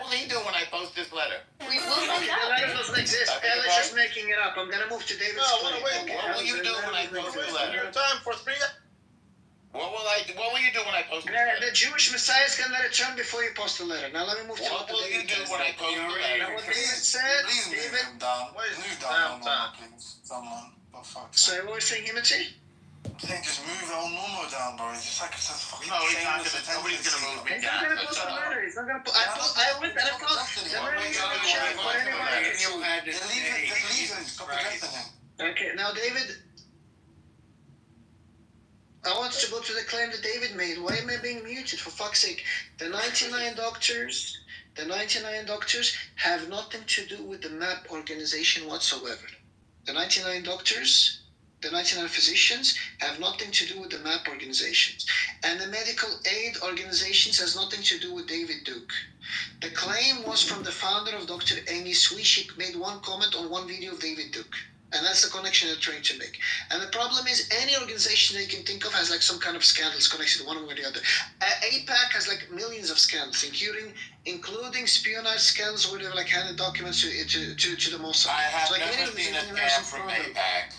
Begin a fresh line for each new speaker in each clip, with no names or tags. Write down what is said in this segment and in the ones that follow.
What will he do when I post this letter?
We will find
The
out.
letter doesn't exist. Ella's just making it up. I'm gonna move to David's claim.
What will you do when I post the letter?
Time for 3 hours.
What will you do when I post the letter?
The Jewish Messiah is gonna return before you post the letter. Now let me move to
What will you do when I post the
Now
letter?
what David said,
Please move
David.
him down. Move down, please. Someone. For fuck's sake.
So what was saying, Himothy?
I'm saying just move El Nuno down, bro. It's just like it's a fucking
No, he's not
shameless
gonna. Nobody's gonna move me
He's
down.
not gonna post the letter. He's not gonna post. I went and I posted the letter in the chat for anyone to see.
Leave him. Stop addressing him.
Okay, now David, I want to go to the claim that David made. Why am I being muted? For fuck's sake, the 99 doctors have nothing to do with the MAP organization whatsoever. The 99 doctors, the 99 physicians have nothing to do with the MAP organizations. And the medical aid organizations has nothing to do with David Duke. The claim was from the founder of Dr. Amy Sui. She made one comment on one video of David Duke. And that's the connection they're trying to make. And the problem is any organization that you can think of has like some kind of scandals connected to one way or the other. APAC has like millions of scandals, including espionage scandals where they've like handed documents to the Mossad.
I have
so, like,
never seen a scam from APAC.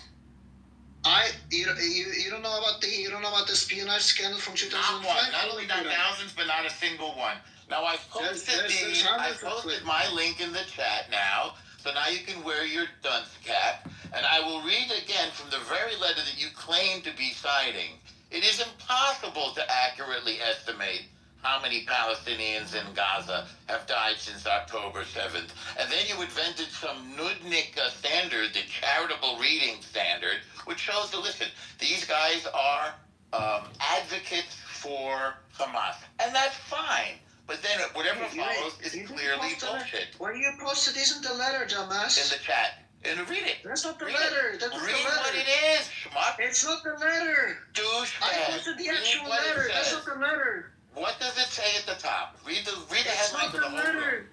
You don't know about the espionage scandal from 2005?
Not one. Not only not thousands, but not a single one. Now I've posted my link in the chat now. So now you can wear your dunce cap, and I will read again from the very letter that you claim to be citing. It is impossible to accurately estimate how many Palestinians in Gaza have died since October 7th. And then you invented some Nudnik standard, the charitable reading standard, which shows that, listen, these guys are advocates for Hamas. And that's fine. But then whatever follows is clearly bullshit.
What you posted isn't the letter, dumbass.
In the chat. And read it.
That's not the letter. That's not the letter.
Read what it is, schmuck.
It's not the letter.
Douchebag.
I posted the actual letter. That's not the letter.
What does it say at the top? Read the headline for the whole room.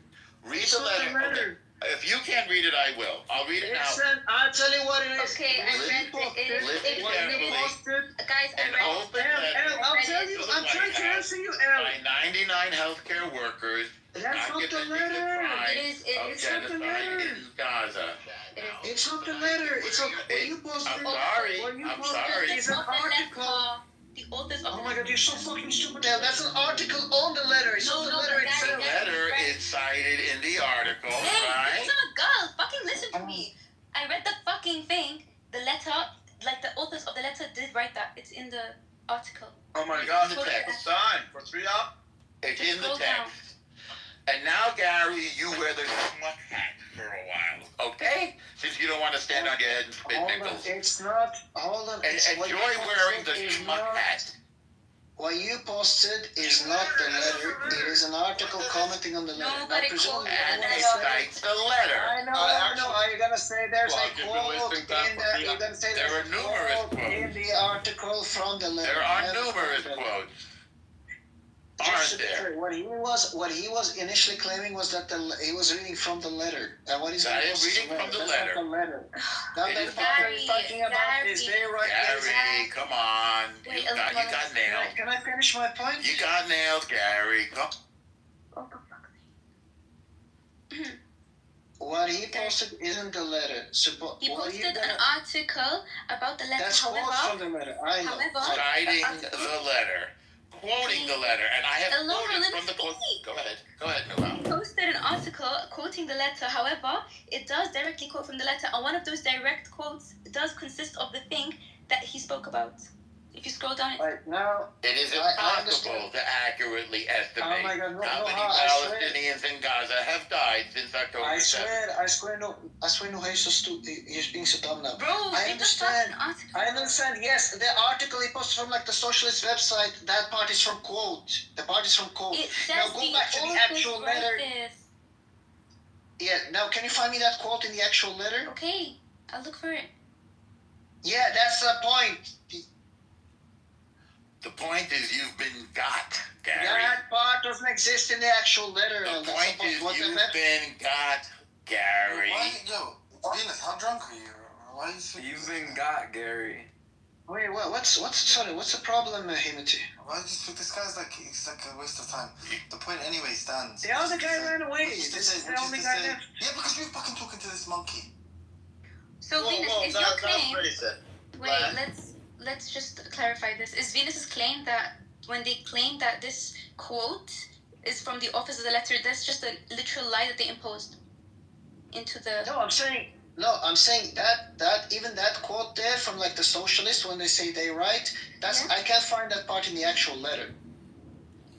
Read the letter. Okay. If you can't read it, I will. I'll read it now.
I'll tell you what it is.
Okay, I read it.
Listen carefully.
Guys, I read
it. I'll tell you. I'm trying to answer you, El.
By 99 healthcare workers.
That's not the letter.
It is not the letter.
In Gaza.
It's not the letter. It's not. What you posted.
I'm sorry. I'm sorry.
It's an article.
The authors of
oh my god, you're so fucking stupid, Dale. That's an article on the letter. It's not the letter itself.
The letter is cited in the article, right?
Hey, I'm a girl. Fucking listen to me. I read the fucking thing. The letter, like the authors of the letter did write that. It's in the article.
Oh my god, it's time for 3 hours.
It's in the text. And now, Gary, you wear the schmuck hat for a while, okay? Since you don't want to stand on your head and spit nickels.
It's not. Hold on.
Enjoy wearing the schmuck hat.
What you posted is not the letter. It is an article commenting on the letter.
Nobody called it
and it cites the letter.
I know. Are you gonna say there's a quote in the? You're gonna say
there are numerous quotes
in the article from the letter.
There are numerous quotes. Aren't there?
What he was initially claiming was that he was reading from the letter. And what he's
reading from the letter.
Now that Gary, talking about is they right?
Gary, come on. You got nailed.
Can I finish my point?
You got nailed, Gary. Come.
What he posted isn't the letter.
He posted an article about the letter.
That's quotes from the letter. I know.
Citing the letter. Quoting the letter, and I have quoted from the quote. Go ahead, Noel.
He posted an article quoting the letter. However, it does directly quote from the letter, and one of those direct quotes does consist of the thing that he spoke about. If you scroll down,
right now
it is impossible to accurately estimate how many Palestinians in Gaza have died since October 7th.
I swear, no, he's being so dumb now.
Bro,
I understand. Yes, the article he posted from like the socialist website. That part is from quote. The part is from quote.
It says
now go back to the actual letter. Yeah. Now, can you find me that quote in the actual letter?
Okay, I'll look for it.
Yeah, that's the point.
The point is you've been got, Gary.
That part doesn't exist in the actual letter.
The point is you've been got, Gary.
Venus, how drunk are you? Why are you
You've been got, Gary.
Wait, what's the problem, Himati?
Why just this guy's like he's like a waste of time. The point anyway stands.
The other guy ran away. This is the only guy left.
Yeah, because you're fucking talking to this monkey.
So Venus, is your claim? Wait, let's just clarify this. Is Venus's claim that when they claim that this quote is from the office of the letter, that's just a literal lie that they imposed into the?
I'm saying that even that quote there from like the socialists when they say they write, I can't find that part in the actual letter.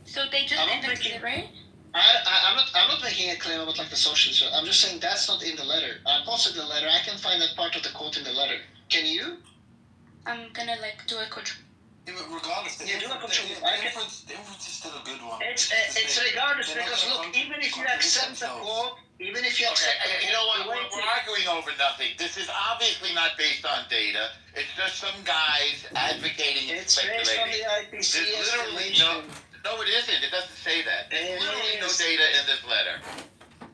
So they just invented it, right?
I'm not making a claim about like the socialists. I'm just saying that's not in the letter. I posted the letter. I can find that part of the quote in the letter. Can you?
I'm gonna like do a control.
Yeah, but regardless, the inference is still a good one.
It's regardless because look, even if you accept the quote, even if you accept
Okay, you know what? We're arguing over nothing. This is obviously not based on data. It's just some guys advocating and
it's based on
speculating.
the IPC
There's literally
estimation.
no, it isn't. It doesn't say that. There's literally no data in this letter.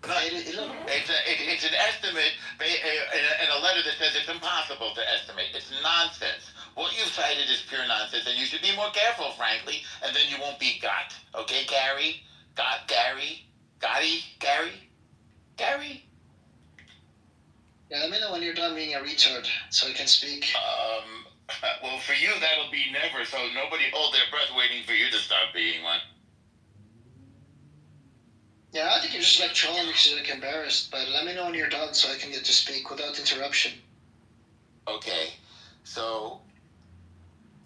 It's an estimate in a letter that says it's impossible to estimate. It's nonsense. What you've cited is pure nonsense, and you should be more careful, frankly, and then you won't be got. Okay, Gary? Gary?
Yeah, let me know when you're done being a retard so I can speak.
Well, for you, that'll be never, so nobody hold their breath waiting for you to stop being one.
Yeah, I think you're just like trolling because you're like embarrassed, but let me know when you're done so I can get to speak without interruption.
Okay, so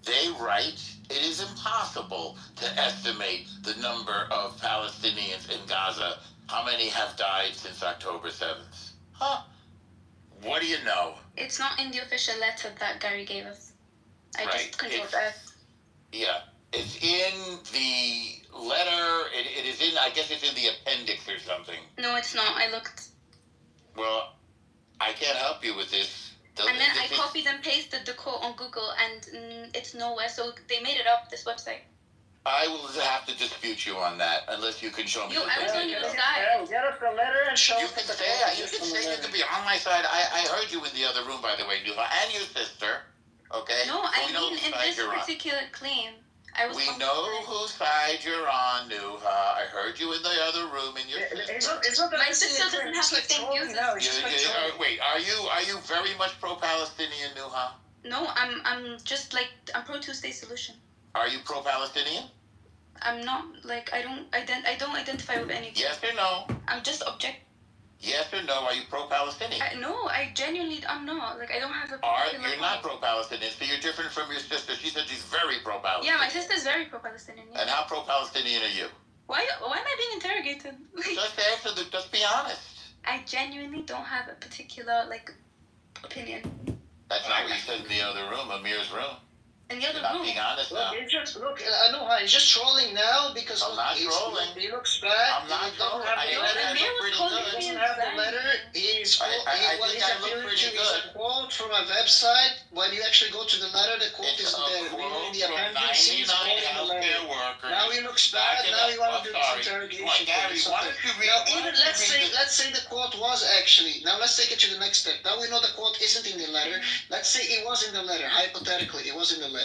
they write, it is impossible to estimate the number of Palestinians in Gaza. How many have died since October 7th? Huh? What do you know?
It's not in the official letter that Gary gave us. I
Right.
just controlled that.
Yeah, it's in the letter. It is in, I guess it's in the appendix or something.
No, it's not. I looked.
Well, I can't help you with this.
And then I copied and pasted the quote on Google, and it's nowhere. So they made it up, this website.
I will have to dispute you on that unless you can show me.
Yo, I was on your side.
Get us the letter and show
You
us
can
the
say you can be on my side. I heard you in the other room, by the way, Nuha, and your sister. Okay.
No,
So
I
we know
mean
whose
in
side
this
you're on.
particular claim, I was.
We
on
know
the side.
whose side you're on, Nuha. I heard you in the other room in your sister.
My sister doesn't have the same views.
Wait, are you very much pro-Palestinian, Nuha?
No, I'm just like I'm pro two-state solution.
Are you pro-Palestinian?
I'm not like I don't identify with anything.
Yes or no?
I'm just object.
Yes or no? Are you pro-Palestinian?
No, I genuinely I'm not. Like I don't have a.
You're not pro-Palestinian, so you're different from your sister. She said she's very pro-Palestinian.
Yeah, my sister's very pro-Palestinian. Yeah.
And how pro-Palestinian are you?
Why am I being interrogated?
Just be honest.
I genuinely don't have a particular opinion.
That's not what you said in the other room, Amir's room.
In the other
You're not
room.
being honest now.
I know he's just trolling now because
I'm not trolling.
He looks bad.
I'm not trolling. I
He
look pretty
doesn't have the letter. He's
I think I look pretty good.
a quote from a website. When you actually go to the letter, the quote
It's
is
a
there.
quote
In the
from
appendix,
99 healthcare workers.
Now he looks bad. Now you want to do this interrogation.
Come on, Gary, why don't you read?
Now, even let's say the quote was actually. Now let's take it to the next step. Now we know the quote isn't in the letter. Let's say it was in the letter. Hypothetically, it was in the letter.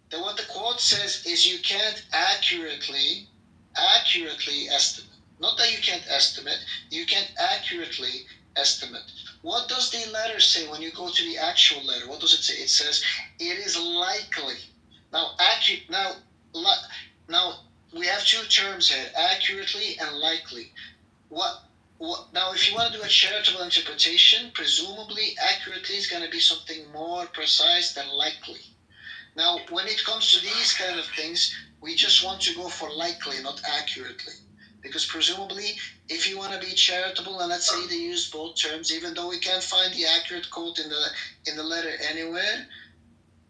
Then what the quote says is you can't accurately estimate. Not that you can't estimate, you can't accurately estimate. What does the letter say when you go to the actual letter? What does it say? It says it is likely. Now, now we have two terms here, accurately and likely. Now, if you want to do a charitable interpretation, presumably accurately is going to be something more precise than likely. Now, when it comes to these kind of things, we just want to go for likely, not accurately. Because presumably, if you want to be charitable, and let's say they use both terms, even though we can't find the accurate quote in the letter anywhere,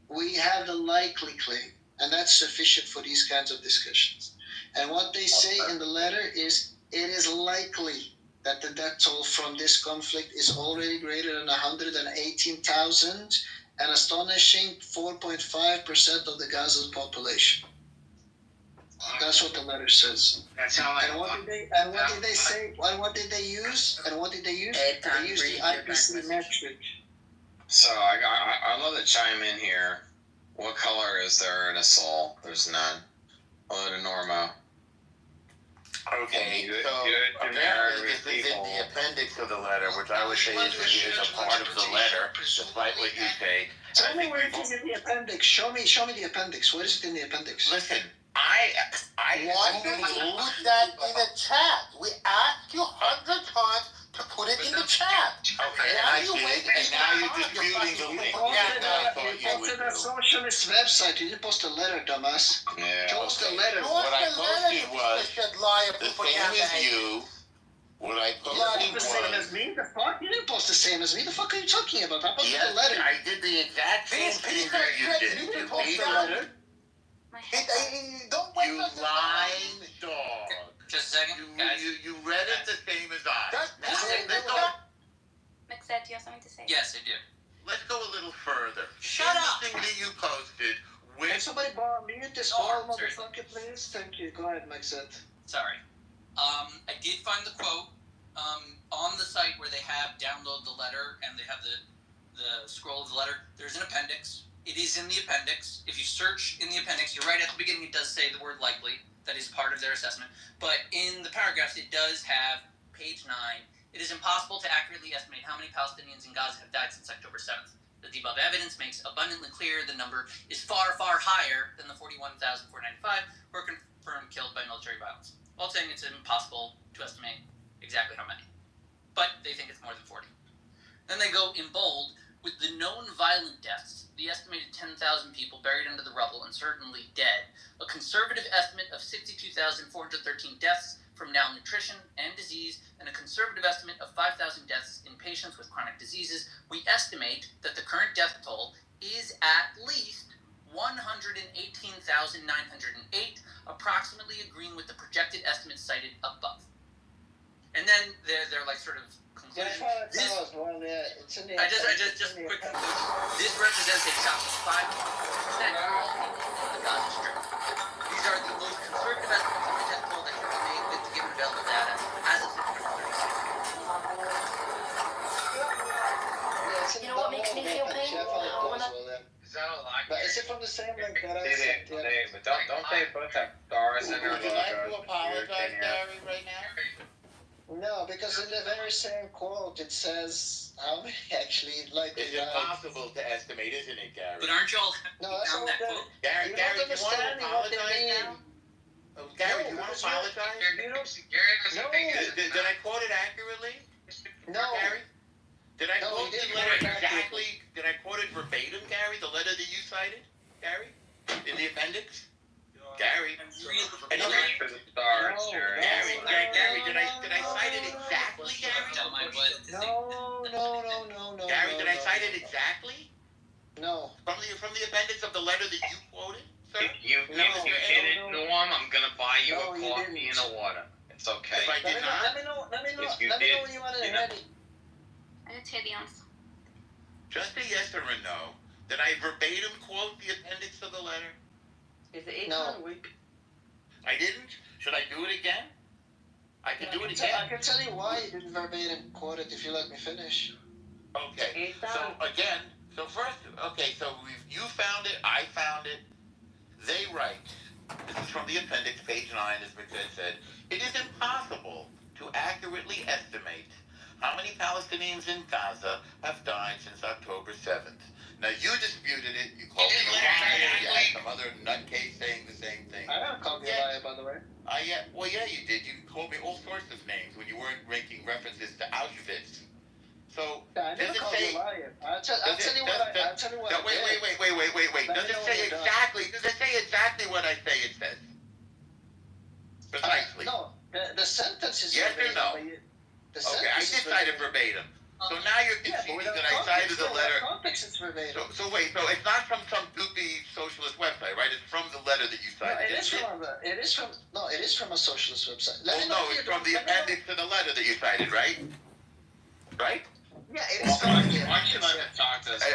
we have the likely claim. And that's sufficient for these kinds of discussions. And what they say in the letter is, it is likely that the death toll from this conflict is already greater than 118,000, an astonishing 4.5% of the Gaza population. That's what the letter says. And what did they say? And what did they use? They used the IPC metric.
So I love to chime in here. What color is there in a soul? There's none. Hello to Norma.
Okay,
You-
so
you
apparently
with
this is in
people.
the appendix of the letter, which I would say is a part of the letter, despite what you say.
Tell
I
me
think
where it
we've-
is in the appendix. Show me the appendix. What is it in the appendix?
Listen, I want to put that in a chat. We asked you 100 times to put it in the chat. Okay, and I did, and now you're disputing the link.
You posted a socialist website. You didn't post a letter, dumbass.
Yeah.
Post a letter.
What I posted was the same as you. What I
You
posted
didn't post the same as
was...
me. The fuck? You didn't post the same as me. The fuck are you talking about? I posted
Yes,
a letter.
I did the exact same thing that you did.
You didn't
You
post
beat
a letter.
My head.
Don't
You lying dog.
Just a second, guys.
You read it the same as I.
Maxette, do you have something to say?
Yes, I do.
Let's go a little further.
Shut up!
The thing that you posted
Can
with...
somebody mute this
No,
ball,
sorry.
motherfucker, please? Thank you. Go ahead, Maxette.
Sorry. I did find the quote on the site where they have download the letter and they have the scroll of the letter. There's an appendix. It is in the appendix. If you search in the appendix, you're right at the beginning. It does say the word likely. That is part of their assessment. But in the paragraphs, it does have page 9. It is impossible to accurately estimate how many Palestinians in Gaza have died since October 7th. The above evidence makes abundantly clear the number is far, far higher than the 41,495 who are confirmed killed by military violence. While saying it's impossible to estimate exactly how many. But they think it's more than 40. Then they go in bold, with the known violent deaths, the estimated 10,000 people buried under the rubble and certainly dead, a conservative estimate of 62,413 deaths from malnutrition and disease, and a conservative estimate of 5,000 deaths in patients with chronic diseases, we estimate that the current death toll is at least 118,908, approximately agreeing with the projected estimates cited above. And then they're like sort of conclusion.
It's in the
Just quick conclusion. This represents a top 5% of all people in the Gaza Strip. These are the most conservative estimates of the death toll that can be made with the given available data as of September 30th.
You know what makes me feel pain?
Is that a lot?
But is it from the same link that I sent?
But don't they put that stars in their
Would you like to
logos?
apologize, Gary, right now?
No, because in the very same quote it says how many actually like.
It's impossible to estimate, isn't it, Gary?
But aren't y'all
No,
happy
that's
down
not
that
what
quote?
Gary,
You're
Gary,
not
do you want to
understanding what they
apologize
mean.
now? Oh, Gary,
No,
do you want to
because you're-
apologize?
You don't.
Gary doesn't
No.
think it's
Did I quote it accurately,
No.
Gary? Did I
No,
quote
you
the
didn't
letter
quote it
exactly? Did I quote it verbatim, Gary? The letter that you cited, Gary, in the appendix, Gary.
I'm really
And you-
Look for the stars,
No,
Jerry.
Gary, did I cite it exactly, Gary?
Tell my blood to sing.
No.
Gary, did I cite it exactly
No.
from the appendix of the letter that you quoted, sir?
If you
No,
hit it,
no.
Norm, I'm gonna buy you
No,
a
you
coffee
didn't.
and a water. It's okay.
If I did not,
Let me know
If you
when
did,
you want to
you know.
ready.
I didn't hear the answer.
just a yes or a no. Did I verbatim quote the appendix of the letter?
Is it 8
No.
a week?
I didn't. Should I do it again? I can do it
I
again.
can tell you why you didn't verbatim quote it if you let me finish.
Okay.
8
So again, so first, okay, so you found it, I found it. They write, this is from the appendix, page 9, as McKay said, it is impossible to accurately estimate how many Palestinians in Gaza have died since October 7th. Now, you disputed it, you called me a liar, you had some other nutcase saying the same thing.
I don't call you a liar, by the way.
Yeah, you did. You called me all sorts of names when you weren't making references to Auschwitz. So,
Yeah, I never
does it
called
say...
you a liar. I'll tell you what I
No, wait.
Let
Does
me
it
know
say
when you're done.
exactly? Does it say exactly what I say it says? Precisely.
No, the sentence is
Yes or
verbatim,
no?
but the
Okay, I
sentence
did
is
cite it verbatim. So now you're
Yeah, but
conceding
without
that I cited the letter.
context, it's verbatim.
So wait. So it's not from some goopy socialist website, right? It's from the letter that you
No,
cited.
it is from a socialist website. Let me know
No,
if
it's
you
from
don't-
the
let me know-
appendix to the letter that you cited, right? Right?
Yeah, it is from the
Why don't you let
appendix,
him talk to us?
Okay.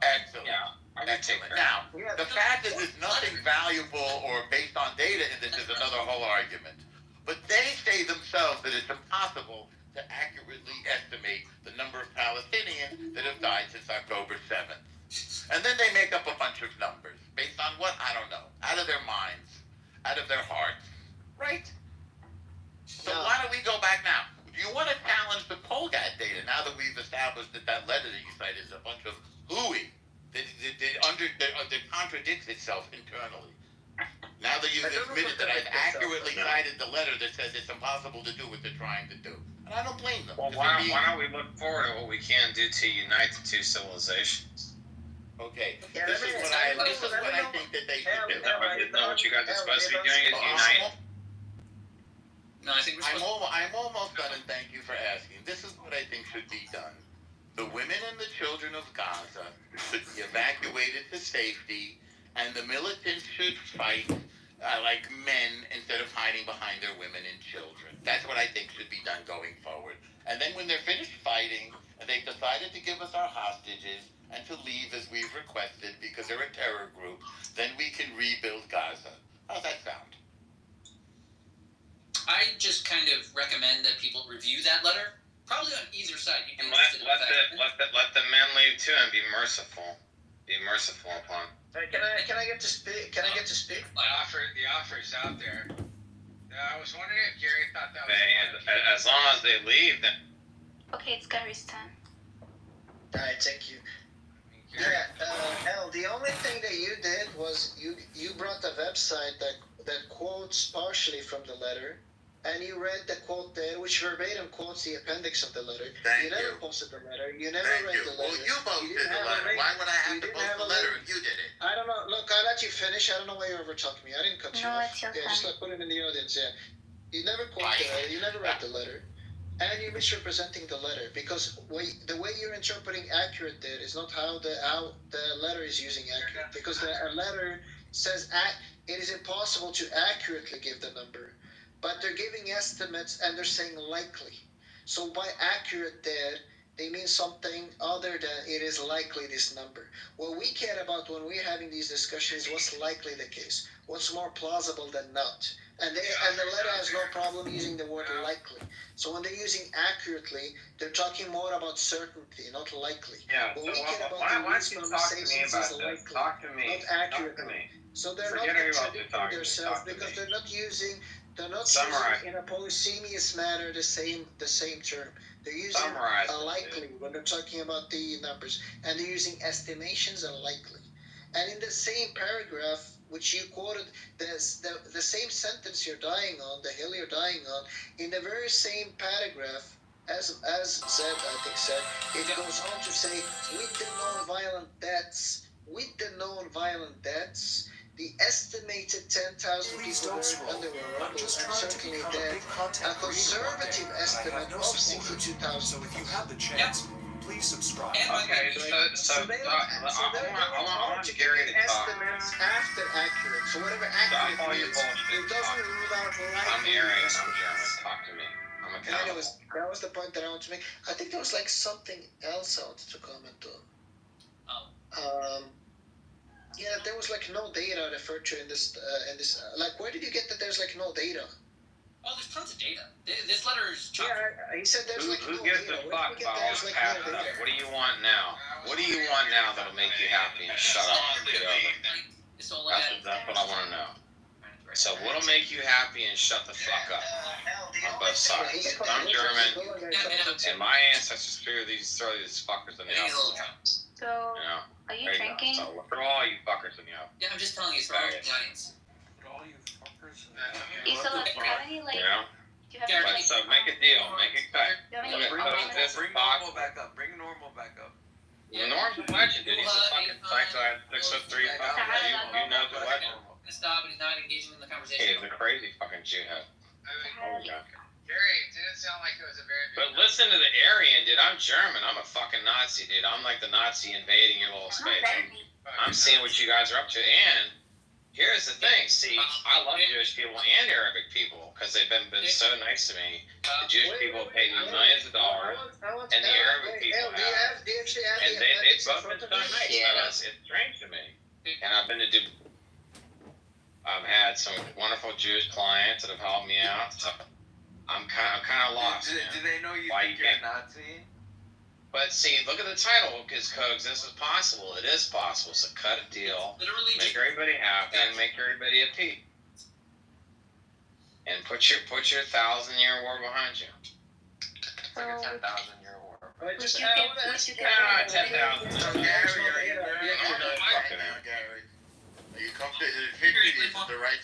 Excellent.
Yeah. I can take
Excellent.
her.
Now,
yeah.
the fact that there's nothing valuable or based on data in this is another whole argument. But they say themselves that it's impossible to accurately estimate the number of Palestinians that have died since October 7th. And then they make up a bunch of numbers. was that letter that you cited is a bunch of hooey. That contradicts itself internally. Now that you've admitted that I've accurately cited the letter that says it's impossible to do what they're trying to do, and I don't blame them.
Well, why don't we look forward to what we can do to unite the two civilizations?
Okay,
Yeah,
this is what I think that they should do.
Isn't that what you guys are supposed to be doing? Is unite?
No, I think we're supposed
I'm almost done, and thank you for asking. This is what I think should be done. The women and the children of Gaza should be evacuated to safety, and the militants should fight like men instead of hiding behind their women and children. That's what I think should be done going forward. And then when they're finished fighting, and they've decided to give us our hostages and to leave as we've requested because they're a terror group, then we can rebuild Gaza. How's that sound?
I just kind of recommend that people review that letter, probably on either side. You can
Let the men leave too and be merciful. Be merciful upon.
Can I get to speak? Can I get to speak?
The offer's out there. I was wondering if Gary thought that was.
As long as they leave, then.
Okay, it's Gary's turn.
Alright, thank you. Hell, the only thing that you did was you brought the website that quotes partially from the letter, and you read the quote there, which verbatim quotes the appendix of the letter.
Thank
never
you.
posted the letter. You never
Thank
read
you.
the letter.
Well, you posted the letter. Why would I have to post the letter if you did it?
I don't know. Look, I let you finish. I don't know why you over talking me. I didn't cut you
No,
off.
it's your
Just
turn.
like put it in the audience. Yeah, you never quoted the letter. You never read the letter, and you're misrepresenting the letter because the way you're interpreting accurate there is not how the letter is using accurate, because a letter says it is impossible to accurately give the number, but they're giving estimates and they're saying likely. So by accurate there, they mean something other than it is likely this number. What we care about when we're having these discussions is what's likely the case, what's more plausible than not. And the letter has no problem using the word likely. So when they're using accurately, they're talking more about certainty, not likely.
Yeah.
What
So
we care about
why
in
don't
these
you talk to me
conversations
about
is
this?
likely,
Talk to me.
not
Talk
accurately.
to me.
So they're
Forget
not
about
contradicting
talking to me.
themselves
Talk to
because
me.
they're not
Summarize.
using in a polysemous manner the same term. They're using
Summarize
a
it,
likely
dude.
when they're talking about the numbers, and they're using estimations and likely. And in the same paragraph, which you quoted, the same sentence you're dying on, the hill you're dying on, in the very same paragraph, as Zed, I think said, it goes on to say, with the known violent deaths, the estimated 10,000 people buried under rubble and certainly dead, a conservative estimate of 62,000.
So if you have the chance, please subscribe.
Okay, so I want Gary to talk.
Estimates after accurate. So whatever accurate
Stop all your
means,
bullshit.
it doesn't rule out
I'm
likely.
Aryan. I'm German. Talk to me. I'm accountable.
Anyways, that was the point that I wanted to make. I think there was like something else I wanted to comment on. Yeah, there was like no data referred to in this. Like, where did you get that there's like no data?
Oh, there's tons of data. This letter is chock.
Yeah, he said there's like
Who
no
gives
data.
a
Where
fuck
did you get
about
there's
what's
like no
happening?
data?
What do you want now? What do you want now that'll make you happy and shut up? Get over.
It's all
That's what I want to know. So what'll make you happy and shut the fuck up? On both sides. I'm German, and my ancestors threw these fuckers in the oven.
So,
You know?
are you
There you
drinking?
go. So throw all you fuckers in the oven.
Yeah, I'm just telling you, it's for all the audience.
All you fuckers.
Isla, do you have any, like,
You know?
do you have
Gary,
any,
But so make a deal. Make it cut.
do you have any
Look,
comments?
this
Bring
box.
normal back up. Bring normal back up.
Norm's a legend, dude. He's a fucking psycho. 6'3" fucking you know the legend.
He's gonna stop and he's not engaging in the
He
conversation.
is a crazy fucking Jewhead. Oh, God.
Gary, it didn't sound like it was a very big.
But listen to the Aryan, dude. I'm German. I'm a fucking Nazi, dude. I'm like the Nazi invading your little space. I'm seeing what you guys are up to. And here's the thing. See, I love Jewish people and Arabic people because they've been so nice to me. The Jewish people pay me millions of dollars, and the Arabic people have.
Do you actually have
And
the
they've
appendix in
both
front
been
of
so
you?
nice.
Yeah.
But it's strange to me. And I've been to I've had some wonderful Jewish clients that have helped me out. So I'm kind of lost.
Do
man.
they know you
Why
think
you
you're a
can't-
Nazi?
But see, look at the title, because Cogs, this is possible. It is possible. So cut a deal,
Literally
make
just
everybody happy, and make everybody at peace. And put your 1,000-year war behind you.
It's like a 10,000-year war.
Right, just
Would you
I
give-
wanna
would
ask
you
you-
give-
I wanna-
$10,000.
So Gary, are you very
Fucking hell.
Gary? Are you comfortable? 50 is the right.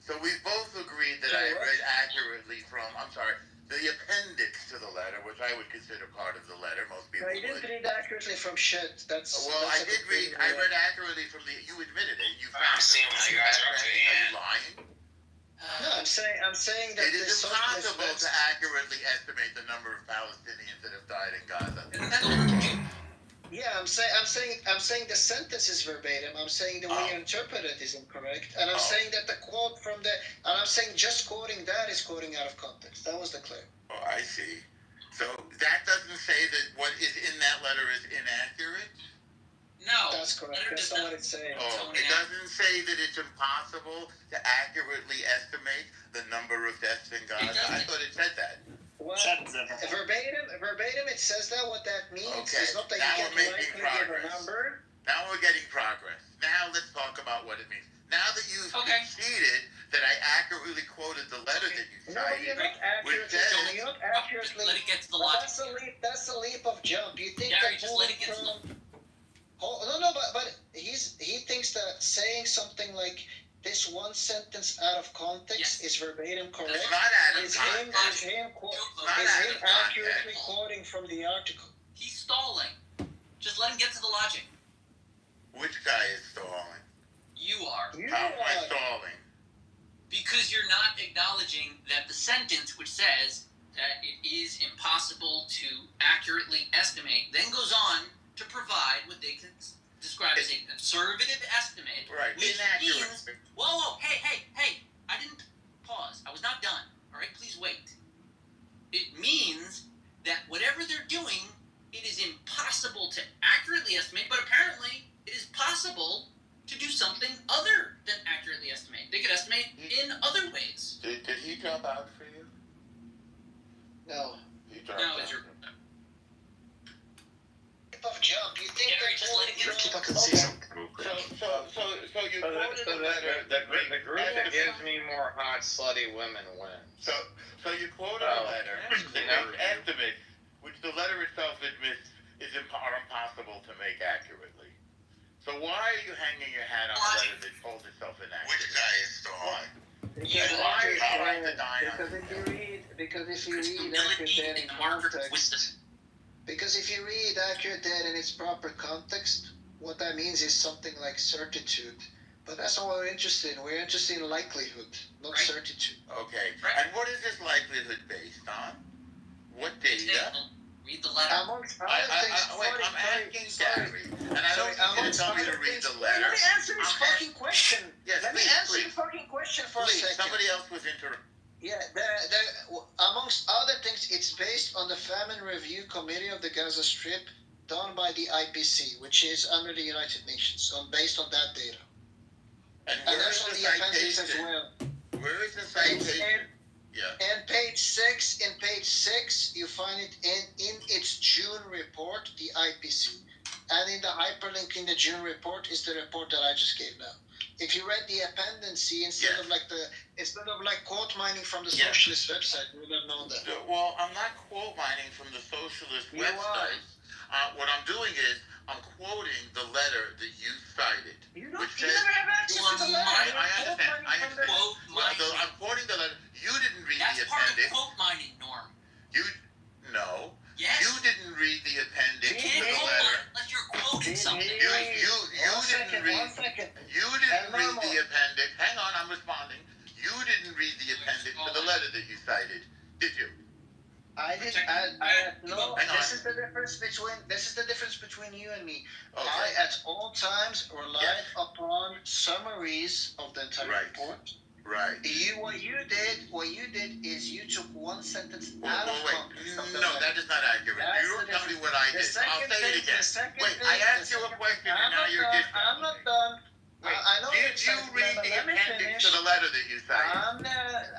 So we both agreed that I read accurately from, I'm sorry, the appendix to the letter, which I would consider part of the letter. Most people
No, you didn't
would.
read accurately from shit. That's
Well,
that's
I
a
did read.
complete
I
lie.
read accurately from the. You admitted it. You
I'm
found
seeing
it.
what you guys are up to,
Are
yeah.
you lying?
No, I'm saying that
It is
the socialist
impossible to
left-
accurately estimate the number of Palestinians that have died in Gaza.
Yeah, I'm saying the sentence is verbatim. I'm saying the way
Oh.
you interpret it is incorrect, and I'm
Oh.
saying that the quote from the, and I'm saying just quoting that is quoting out of context. That was the claim.
Oh, I see. So that doesn't say that what is in that letter is inaccurate?
No.
That's correct.
letter
That's
does
not what it's saying.
Oh,
only
it doesn't say that it's impossible to accurately estimate the number of deaths in Gaza. I
doesn't.
thought it said that.
Well, verbatim, it says that. What that means
Okay,
is not that
now
you
we're
can
making
likely give a
progress.
number.
Now we're getting progress. Now let's talk about what it means. Now that you've
Okay.
conceded that I accurately quoted the letter that you
No, you're
cited,
not accurately.
says-
You're not accurately.
Let it get to the
But
logic.
that's a leap of jump. You think
Gary,
that
just let it get to
moving no, but he thinks that saying something like this one sentence out of context
Yes.
is verbatim correct.
it's not out of
Is
context.
him
not
is
out
him
of
accurately
context.
quoting from the article?
He's stalling. Just let him get to the logic.
Which guy is stalling?
You are.
You
How am I
are.
stalling?
Because you're not acknowledging that the sentence which says that it is impossible to accurately estimate then goes on to provide what they can describe as a conservative estimate.
Right,
Which
inaccurate.
means, whoa, hey, I didn't pause. I was not done. All right, please wait. It means that whatever they're doing, it is impossible to accurately estimate, but apparently it is possible to do something other than accurately estimate. They could estimate in other ways.
Did he jump out for you?
No.
He dropped
No,
out.
it's your.
Leap of jump. You think
Gary,
that
just let it get
keep
to
on conceding.
So you quoted the letter.
The group that gives me more hot, slutty women wins.
So you quoted a letter that makes estimates, which the letter itself admits are impossible to make accurately. So why are you hanging your hat on a letter that calls itself inaccurate? Which guy is stalling?
Because
Why are you trying to die on
because if you read
Humility
accurate
in
data
the
in
marker of
context,
wisdom.
because if you read accurate data in its proper context, what that means is something like certitude. But that's not what we're interested in. We're interested in likelihood, not
Right.
certitude.
Okay.
Right.
And what is this likelihood based on? What data?
Read the letter.
Amongst other things,
Wait, I'm asking Gary, and I don't
Sorry,
need you to tell me to
other
read
things-
the letter.
Let me answer this
I'm
fucking question.
Yes,
Let me
please,
answer
please.
the fucking question for
Please,
a second.
somebody else was interrupting.
Yeah, amongst other things, it's based on the Famine Review Committee of the Gaza Strip, done by the IPC, which is under the United Nations, based on that data.
And
And
where
that's
is
on
the
the appendix as
citation?
well.
Where is the
It's
citation? Yeah.
And page 6, you find it in its June report, the IPC. And in the hyperlink in the June report is the report that I just gave now. If you read the appendice instead
Yes.
of like quote mining from the
Yes.
socialist website, you would have known that.
Well, I'm not quote mining from the socialist
You
website. What I'm doing is I'm quoting the letter that you cited.
You
Which
never
says-
have access
You
to the
are
letter.
mining.
You're
I
quote
understand.
mining from the-
Quote mining.
I'm quoting the letter. You didn't read
That's
the
part of
appendix.
quote mining, Norm.
No.
Yes.
You didn't read the appendix
You
to
can't
the
quote
letter.
mine unless you're quoting something,
You
right?
One
didn't read.
One second.
You didn't read
normal.
the appendix. Hang on, I'm responding. You didn't read the appendix to the letter that you cited, did you?
I did. No.
Hang on.
This is the difference between you and me.
Okay.
I at all times relied
Yes.
upon summaries of the entire
Right.
report.
Right.
What you did is you took one sentence
Well,
out of
wait.
context. of the
No,
letter.
that is not accurate.
That's
You don't
the
tell me what I
The
did. I'll
second
say it
thing-
again.
the second
Wait,
thing-
I asked
the
you a
second-
question and
I'm
now
not
you're
done.
discounting
I'm not
me.
done.
Wait,
I know
did you read the
let me
appendix
finish.
to the letter that you cited?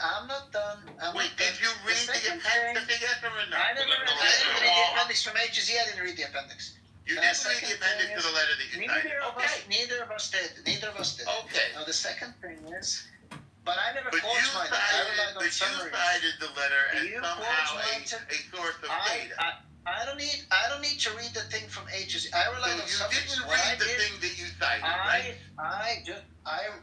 I'm not done.
Wait, did you read the
second
appendix?
thing-
Yes or no?
I didn't read the appendix from A to Z. I didn't read the appendix.
You
The
didn't read
second
the appendix
thing
to
is-
the letter that you cited.
Neither of us did.
Okay.
Now the second thing is, but I never
But
quote
you
mine. I relied on
cited
summaries.
the letter as
You
somehow
quote
a
mine to-
source of data.
I don't need to read the thing from A to Z. I relied on
So you
subjects.
didn't
What I
read the
did,
thing that you cited, right?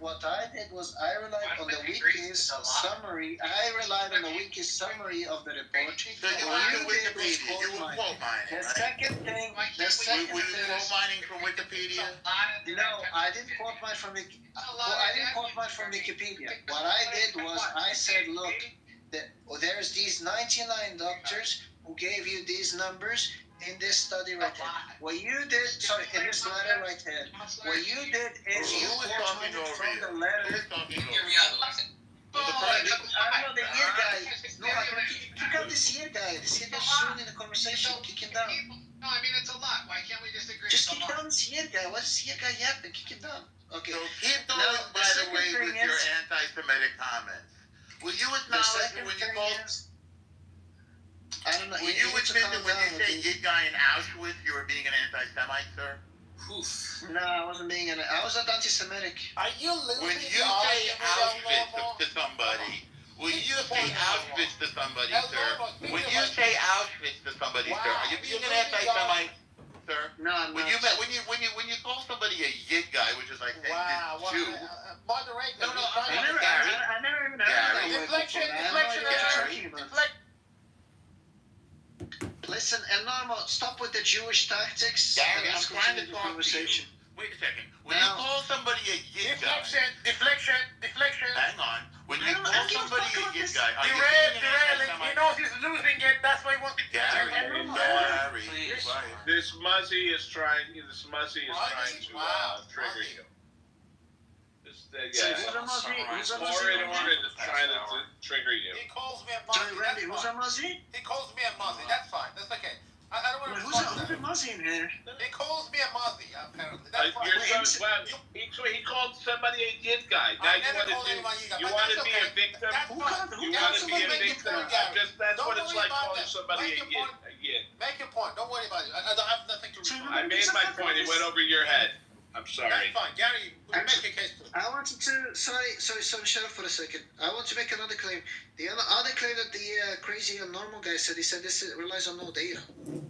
what I did was I relied on the wiki's summary. I relied on the wiki's summary of the report.
So you
What
went to
you did was
Wikipedia. You were
quote
quote mining,
The
right?
second thing,
Were you quote mining from Wikipedia?
no, I didn't quote mine from Wikipedia. What I did was I said, look, there's these 99 doctors who gave you these numbers in this study right here. What you did, in this letter right here, what you did is you
Who was
quote
talking
mined
over
from
you?
the
Who
letter.
was talking
Hear
over
me
you?
out, Alexa.
I don't know, the year guy. No, I can kick out this year guy. This year guy's soon in the conversation. Kick him down.
No, I mean it's a lot. Why can't we just agree?
Just kick down this year guy. Why does this year guy yapping? Kick him down. Okay.
So keep going,
Now, the
by the
second
way,
thing
with your
is-
anti-Semitic comments. Will you
The
acknowledge
second
when you
thing
call?
is, I don't know.
Will you
need to
admit
calm
that when
down
you
with
say
me.
"yid guy" in Auschwitz, you were being an anti-Semite, sir?
Oof.
No, I wasn't being an. I was not anti-Semitic.
Are you losing
When you say Auschwitz to somebody, will you say Auschwitz to somebody, sir? When you say Auschwitz to somebody, sir, are you being an anti-Semite, sir?
No, I'm
When
not.
you call somebody a yid guy, which is like saying this Jew.
Moderator.
No,
I never even heard of that word
Deflection,
before, man. I don't know what you're
Gary.
talking about. Listen, and Norma, stop with the Jewish tactics.
Gary,
and
I'm
let's
trying to
continue the
talk to you.
conversation.
Wait a second. When
Now-
you call somebody a yid guy,
Deflection.
hang on. When you
I don't
call
give a
somebody
fuck
a
about
yid
this.
guy, are you being
Derail,
an
he
anti-Semite?
knows he's losing it. That's why he wants to.
Gary, Gary,
Please.
quiet.
This Muzzy is trying to
Wow.
trigger you.
So who's a Muzzy? Who's a Muzzy?
Or is trying to trigger you.
He calls me a
Sorry,
Muzzy.
Randy,
That's
who's a
fine.
Muzzy?
He calls me a Muzzy. That's fine. That's okay. I don't want to
Who's
respond to
a Muzzy in here?
that. He calls me a Muzzy, apparently. That's fine.
He called somebody a yid guy. Now
I
you
never
want
called
to
anyone you guys.
you
But
want
that's
to be
okay.
a victim.
That's
Who
fine.
called- who
You
called
want to be
somebody
a
a
victim.
yid
guy?
That's
Don't
what it's
worry
like
about
calling
that.
somebody
Make
a
your
yid.
point. Make your point. Don't worry about it. I don't have nothing to respond.
I made my point. It went over your head. I'm
That's
sorry.
fine. Gary, make your case too.
I wanted to, sorry, shut up for a second. I want to make another claim. The other claim that the crazy and normal guy said, he said this relies on no data.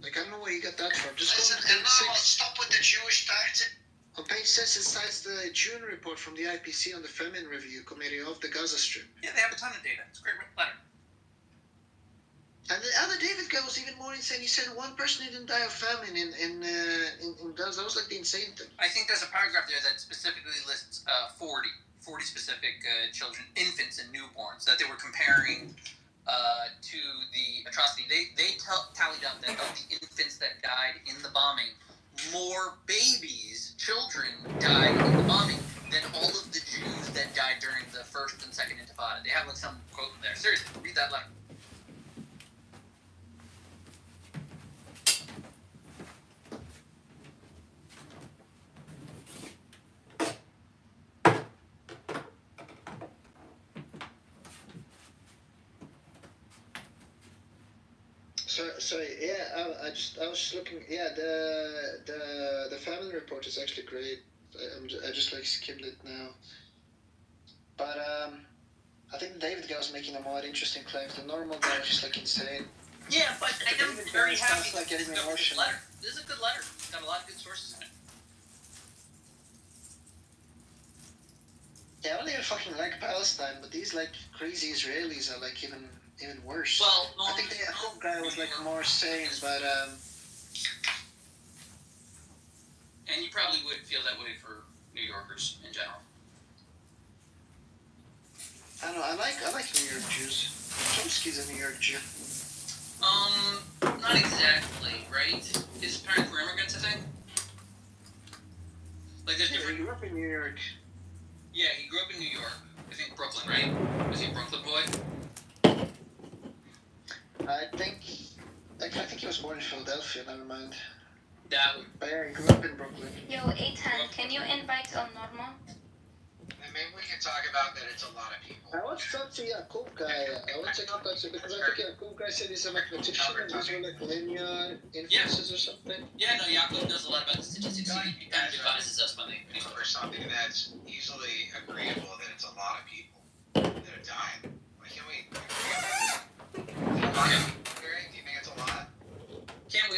Like, I don't know where he got that from. Just go on page 6. Stop with the Jewish tactic. On page 6, it cites the June report from the IPC on the Famine Review Committee of the Gaza Strip.
Yeah, they have a ton of data. It's a great letter.
And the other David guy was even more insane. He said one person didn't die of famine in Gaza. That was like the insane thing.
I think there's a paragraph there that specifically lists 40 specific children, infants and newborns that they were comparing to the atrocity. They tallied up that of the infants that died in the bombing, more babies, children died in the bombing than all of the Jews that died during the first and second Intifada. They have like some quote in there. Seriously, read that letter.
Sorry, yeah, I was just looking. Yeah, the famine report is actually great. I just like skimmed it now. But I think David guy was making a more interesting claim. The normal guy was just like insane.
Yeah, but I am
David
very
guy
happy
sounds like
that
getting
this is a good
emotional.
letter. This is a good letter. It's got a lot of good sources in it.
Yeah, I don't even fucking like Palestine, but these like crazy Israelis are like even worse.
Well,
I think the Yaakov guy was like more sane, but
and you probably would feel that way for New Yorkers in general.
I don't know. I like New York Jews. Chomsky's a New York Jew.
Not exactly, right? His parents were immigrants, I think. Like there's
Yeah,
different.
he grew up in New York.
Yeah, he grew up in New York. I think Brooklyn, right? Was he a Brooklyn boy?
I think he was born in Philadelphia. Never mind.
That would.
But yeah, he grew up in Brooklyn.
Yo, Ethan, can you invite on normal?
And maybe we can talk about that it's a lot of people.
I want to talk to Yaakov guy. I want to talk about it because I think Yaakov guy said he's a mathematician and these were like linear inferences or something.
Yeah, no, Yaakov knows a lot about the statistics. He kind of advises us when they.
For something that's easily agreeable that it's a lot of people that are dying. Why can't we? Do you think it's a lot?
Can't we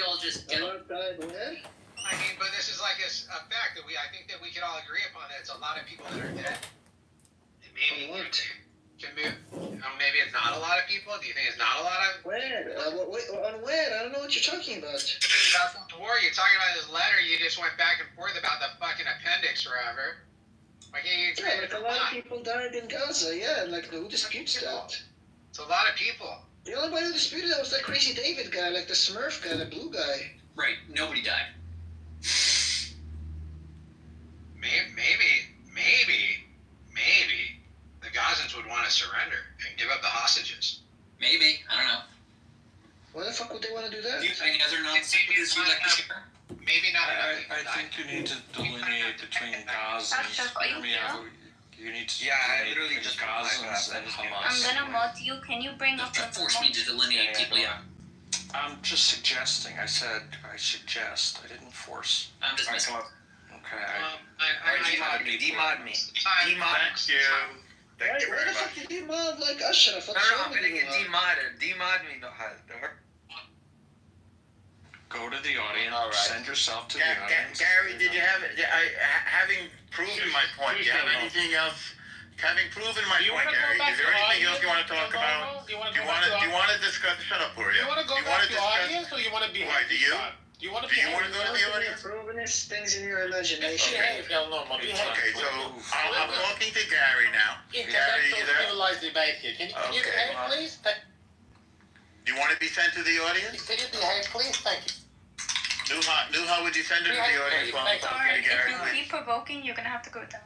it's a lot of people that are dead.
On what?
Maybe it's not a lot of people. Do you think it's not a lot of?
Where? On where? I don't know what you're talking about.
About the war. You're talking about this letter. You just went back and forth about the fucking appendix forever. Why can't you?
Yeah, like a lot of people died in Gaza. Yeah, like who disputes that?
It's a lot of people.
The only one who disputed that was that crazy David guy, like the Smurf guy, the blue guy.
Right. Nobody died.
Maybe the Gazans would want to surrender and give up the hostages.
Maybe. I don't know.
Why the fuck would they want to do that?
Do you have any other non-sequiturs you'd like to share?
Maybe not.
I think you need to delineate between Gaza and Syria. You need to delineate between Gazans and Hamas.
I'm gonna mod you. Can you bring up
Don't force me to delineate people, yeah.
I'm just suggesting. I said I suggest. I didn't force.
I'm just messing with
Okay.
Demod me.
Demod me.
Thank you. Thank you
Why
very
the fuck
much.
did you mod like Ashraf?
No, I'm gonna get demodded. Demod me, no hard.
Go to the audience.
All right.
Send yourself to the audience.
Gary, did you have having proven my point? Do you have anything else? Having proven my point, Gary, is there anything else you want to talk about? Do you want to discuss? Shut up, Poria.
You want to go back to the audience, or you want to be?
Why, do you?
Do you want to
Do
be?
you want to go to the audience?
Provenist things in your imagination.
Okay, so I'm talking to Gary now. Gary, you there?
Civilized debate here. Can you
Okay.
behave, please?
You want to be sent to the audience?
Can you behave, please? Thank you.
Nuha, would you send her to the audience while I'm talking to Gary?
If you keep provoking, you're gonna have to go down.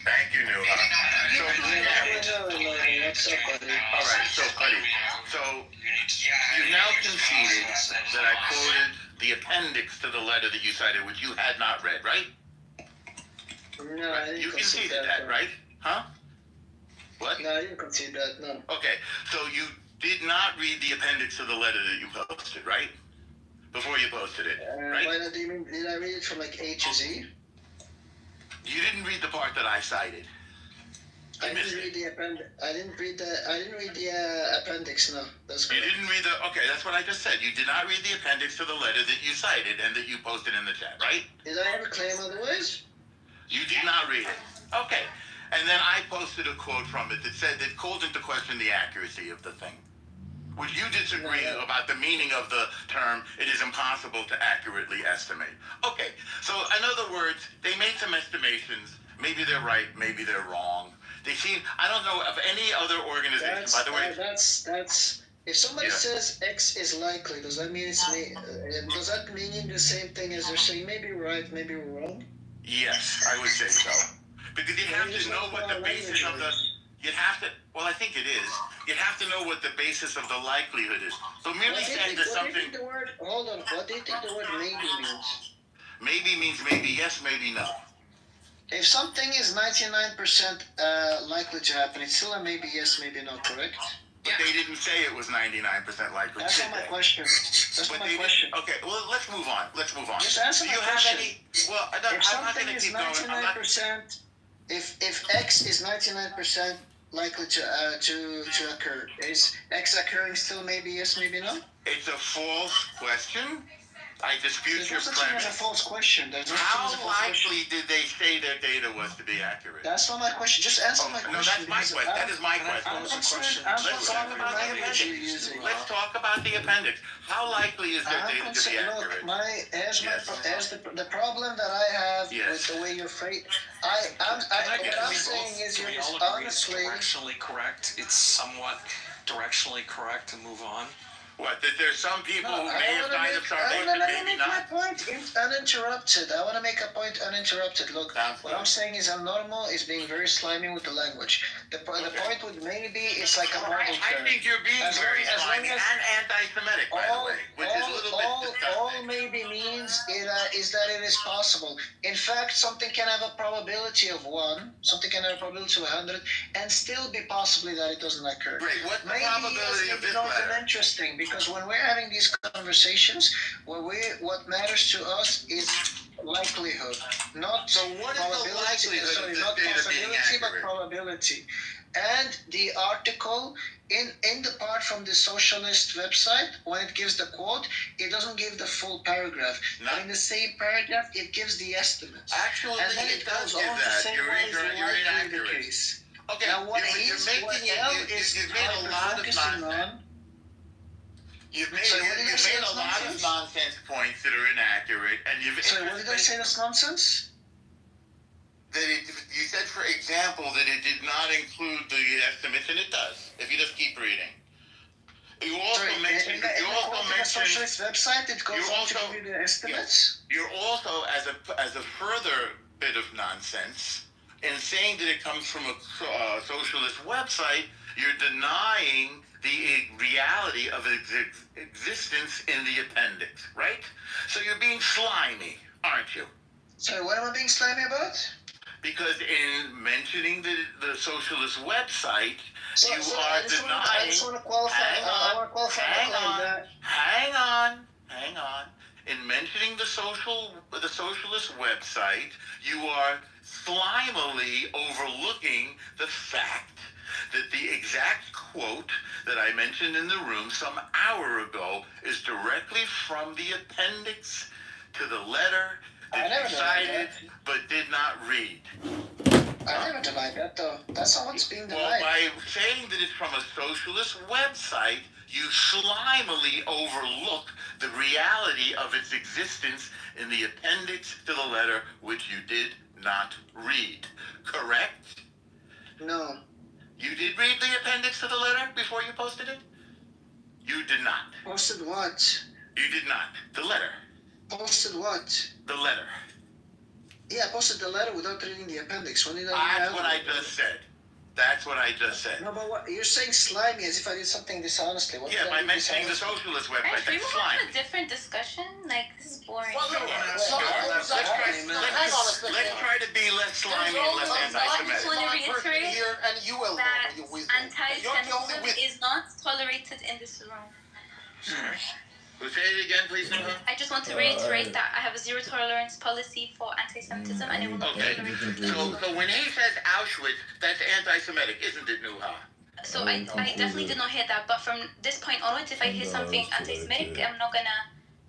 Thank you, Nuha. So, all right, so, buddy, so you've now conceded that I quoted the appendix to the letter that you cited, which you had not read, right?
No, I didn't
You
concede
conceded that, right? Huh? What?
No, I didn't concede that, no.
Okay, so you did not read the appendix to the letter that you posted, right? Before you posted it, right?
Why do you mean, did I read it from like A to Z?
You didn't read the part that I cited.
I didn't read the appendix. I didn't read the appendix. No, that's
You
correct.
didn't read the. Okay, that's what I just said. You did not read the appendix to the letter that you cited and that you posted in the chat, right?
Did I ever claim otherwise?
You did not read it. Okay, and then I posted a quote from it that said that called into question the accuracy of the thing. Would you disagree about the meaning of the term, it is impossible to accurately estimate? Okay, so in other words, they made some estimations. Maybe they're right, maybe they're wrong. They seem, I don't know of any other organization, by the way.
That's. If somebody says X is likely, does that mean does that mean the same thing as they're saying? Maybe we're right, maybe we're wrong.
Yes, I would say so. Because you'd have to know what the basis of the. You'd have to. Well, I think it is. You'd have to know what the basis of the likelihood is. So merely saying that something.
Hold on. What do you think the word maybe means?
Maybe means maybe yes, maybe no.
If something is 99% likely to happen, it's still a maybe yes, maybe no, correct?
But they didn't say it was 99% likely.
That's not my question. That's not my question.
Okay, well, let's move on. Let's move on.
Just answer
Do
my
you have
question.
any? Well, I'm not going to keep going. I'm not.
99%, if X is 99% likely to occur, is X occurring still maybe yes, maybe no?
It's a false question. I dispute
There's
your
no such thing as a
premise.
false question. There's no such
How
thing as a false question.
likely did they say their data was to be accurate?
That's not my question. Just answer my
No,
question.
that's my question. That is my question. Let's talk about the appendix. Let's talk about the appendix. How likely is their data to be accurate?
Look, the problem that I have with the way you're phrased, what I'm saying is you're
we all agree
honestly.
it's directionally correct. It's somewhat directionally correct to move on.
What, that there's some people who
I
may have died of starvation,
want to
maybe
make my
not?
point uninterrupted. I want to make a point uninterrupted. Look,
Sounds
what
good.
I'm saying is I'm normal is being very slimy with the language. The point with maybe is like a model
I
term.
think you're being
As
very
long
slimy
as-
and anti-Semitic, by the way, which is a little bit
all
disgusting.
maybe means is that it is possible. In fact, something can have a probability of 1, something can have a probability of 100, and still be possibly that it doesn't occur.
Great, what's the
Maybe
probability of this
not
letter?
interesting because when we're having these conversations, what matters to us is likelihood, not
So what is the
probability.
likelihood
Sorry,
of
not
this data being
possibility, but
accurate?
probability. And the article in the part from the socialist website, when it gives the quote, it doesn't give the full paragraph. But in the same paragraph, it gives the estimates.
Actually,
And then
it does
goes
give
on to
that.
say
You're
what is likely the
inaccurate.
case.
Okay,
Now, what
you're
is,
making
what
it.
L is
You've made a lot of
focusing
nonsense.
on.
You've made,
Sorry, what did I
you've
say
made a
that's
lot of
nonsense?
nonsense points that are inaccurate, and you've.
Sorry, what did I say that's nonsense?
That you said, for example, that it did not include the estimates, and it does. If you just keep reading. You also
Sorry,
mentioned. You also
the
mentioned.
socialist website, it goes
You're
on to
also-
give you the estimates.
You're also, as a further bit of nonsense, in saying that it comes from a socialist website, you're denying the reality of its existence in the appendix, right? So you're being slimy, aren't you?
Sorry, what am I being slimy about?
Because in mentioning the socialist website,
So,
you
so
are
I just
denying.
want to qualify. I want to qualify my claim that.
Hang on. In mentioning the socialist website, you are slimily overlooking the fact that the exact quote that I mentioned in the room some hour ago is directly from the appendix to the letter that you cited but did not read.
I never denied that, though. That's not what's being
Well,
denied.
by saying that it's from a socialist website, you slimily overlook the reality of its existence in the appendix to the letter, which you did not read. Correct?
No.
You did read the appendix to the letter before you posted it? You did not.
Posted what?
You did not. The letter.
Posted what?
The letter.
Yeah, I posted the letter without reading the appendix. When did I?
That's what I just said. That's what I just said.
No, but what you're saying slimy as if I did something dishonestly. What
Yeah,
did I
by
do
mentioning the
dishonestly?
socialist
Guys,
website,
we
that's
will have
slimy.
a different discussion. Like, this is boring.
Let's try to be less slimy and less
I
anti-Semitic.
just want to reiterate
Here, and you will
that
you weasel. You're the only
anti-Semitism is not tolerated in this room.
Say it again, please, Noah.
I just want to reiterate that I have a zero tolerance policy for anti-Semitism, and I will not
Okay.
tolerate it.
So when he says Auschwitz, that's anti-Semitic, isn't it, Nuha?
So I definitely did not hear that, but from this point onwards, if I hear something anti-Semitic, I'm not gonna.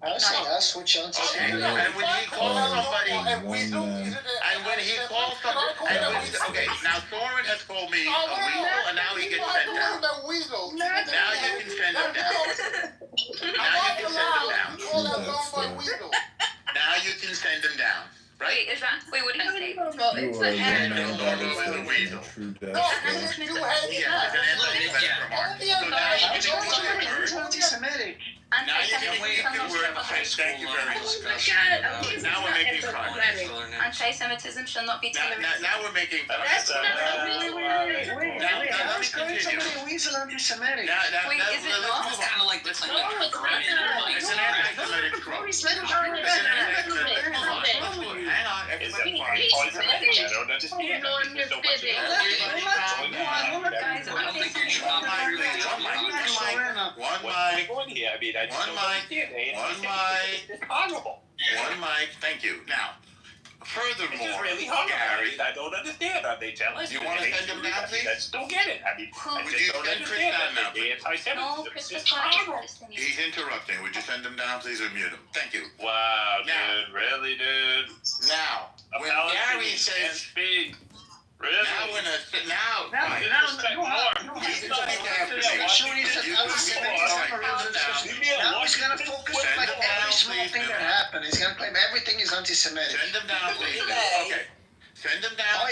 I was saying that's what you're
Okay.
saying.
And when he calls somebody,
And weasel,
and when he calls somebody, okay, now Thorin has called me a weasel, and now he gets sent down. Now you can send him down. Now you can send him down. Now you can send him down. Right?
Wait, what did you say? Well, it's a
Normal is a weasel. Yes, it's an anti-Semitic remark. So now you can use the word.
Anti-Semitic.
Now you can use the word. Thank you very much. Now we're making progress.
Anti-Semitism shall not be tolerated.
Now we're making progress.
Wait.
Now
I
let
was
me
calling
continue.
somebody weasel anti-Semitic.
Wait, is it not?
It's kind of like the Clinton.
It's an anti-Semitic trope. It's an anti-Semitic trope. Hang on. Everybody.
Guys,
I don't think you're
One mic. Thank you. Now, furthermore, Gary,
I don't understand. They tell us.
You want to send him down, please?
I just don't get it. I mean, I
Would
just
you
don't
send Chris
understand
down now, please?
Anti-Semitism.
No, Chris
It's
was not
horrible.
listening.
He's interrupting. Would you send him down, please, or mute him? Thank you.
Wow,
Now.
dude. Really, dude?
Now,
A
when
Palestinian
Gary
can't
says,
speak. Really?
now when a, now,
You respect Norm.
You
You
don't
don't
need to have
understand
to
what
Sure, he said
You-
anti-Semitism.
Leave me
Now
alone.
he's gonna focus on like every small thing that happened. He's gonna claim everything is anti-Semitic.
Send him down, please. Okay. Send him down.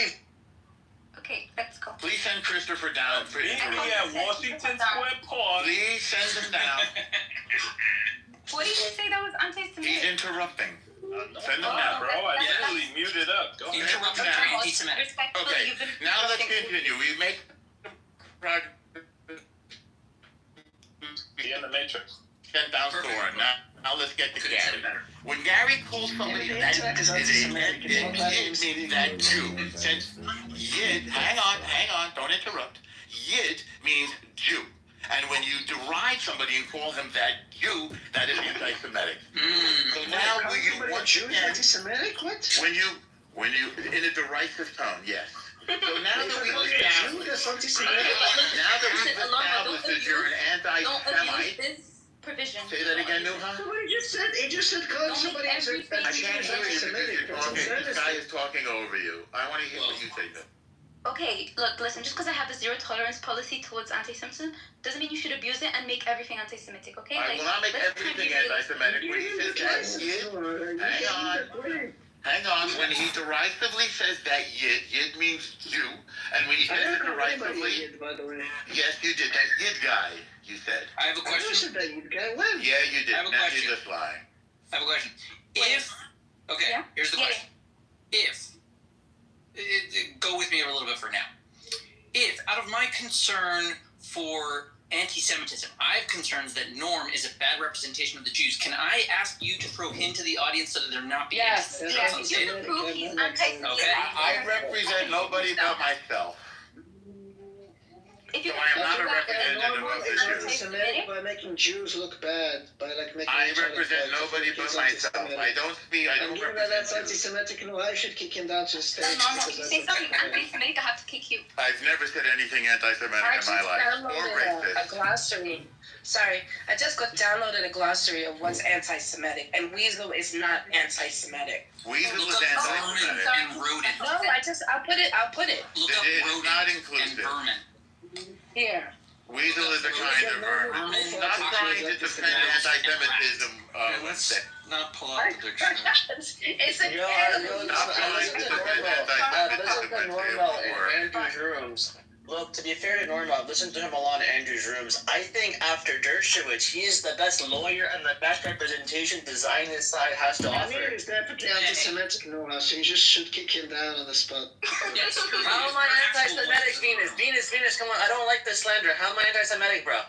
Okay, let's go.
Please send Christopher down for
Meet me at Washington Square Park.
Please send him down.
What did you say that was
He's
anti-Semitic?
interrupting. Send him
Nah,
down.
bro. I literally muted up. Go ahead.
Interruption
Now.
for anti-Semitic.
Respectfully,
Okay,
you've been
now let's
interrupting.
continue. We make progress.
Be in the Matrix.
Sent down Thorin. Now let's get to Gary. When Gary calls somebody
Yeah, the
that
internet is anti-Semitic. It's not that
Yid means that Jew. Since Yid, hang on, don't interrupt. Yid means Jew. And when you deride somebody and call him that Jew, that is anti-Semitic. So now will you once again,
anti-Semitic? What?
when you in a derisive tone, yes. So now that we've established that you're an
Don't
anti-Semite.
abuse this provision.
Say that again, Nuha.
Somebody just said, he just said calling somebody
I can't hear you because you're talking. This guy is talking over you. I want to hear what you say, though.
Okay, look, listen, just because I have a zero tolerance policy towards anti-Semitism doesn't mean you should abuse it and make everything anti-Semitic, okay?
I will not make everything anti-Semitic. When he says that Yid, hang on. When he derisively says that Yid means Jew, and when he says it derisively, yes, you did. That Yid guy, you said.
I have a question.
I said that Yid guy. When?
Yeah, you did.
I have a
Now
question.
you're just lying.
I have a question. Here's the question. Go with me a little bit for now. If, out of my concern for anti-Semitism, I have concerns that Norm is a bad representation of the Jews, can I ask you to throw hint to the audience so that they're not being
Yes, you can prove he's anti-Semitic.
Okay.
I represent nobody but myself.
If you
So I am not a representative of the Jews.
Anti-Semitic by making Jews look bad, by like making.
I
each other
represent
bad.
nobody but myself. I don't speak. I
And
don't
given that that's
represent Jews.
anti-Semitic, no, I should kick him down to the stage.
That's normal.
because
If you say
that's
something anti-Semitic, I have to kick you.
I've never said anything anti-Semitic in my life or
a
racist.
glossary. Sorry, I just downloaded a glossary of what's anti-Semitic, and Weasel is not anti-Semitic.
Weasel
Look
is
up vermin
anti-Semitic.
and rodent.
No, I'll put it
Look
It
up
is
rodent
not
and
inclusive.
vermin.
here.
Weasel is a kind of vermin. Stop trying to defend anti-Semitism.
Let's not pull out the dictionary.
It's an animal.
Stop trying to defend anti-Semitism with the word.
Andrew's rooms. Look, to be fair to Norma, I've listened to him a lot in Andrew's rooms. I think after Dershowitz, he is the best lawyer and the best representation the Zionist side has to
I
offer.
mean, he's definitely anti-Semitic, no, so you just should kick him down on the spot.
Yes,
How am I anti-Semitic, Venus, come on, I don't like this slander. How am I anti-Semitic, bro?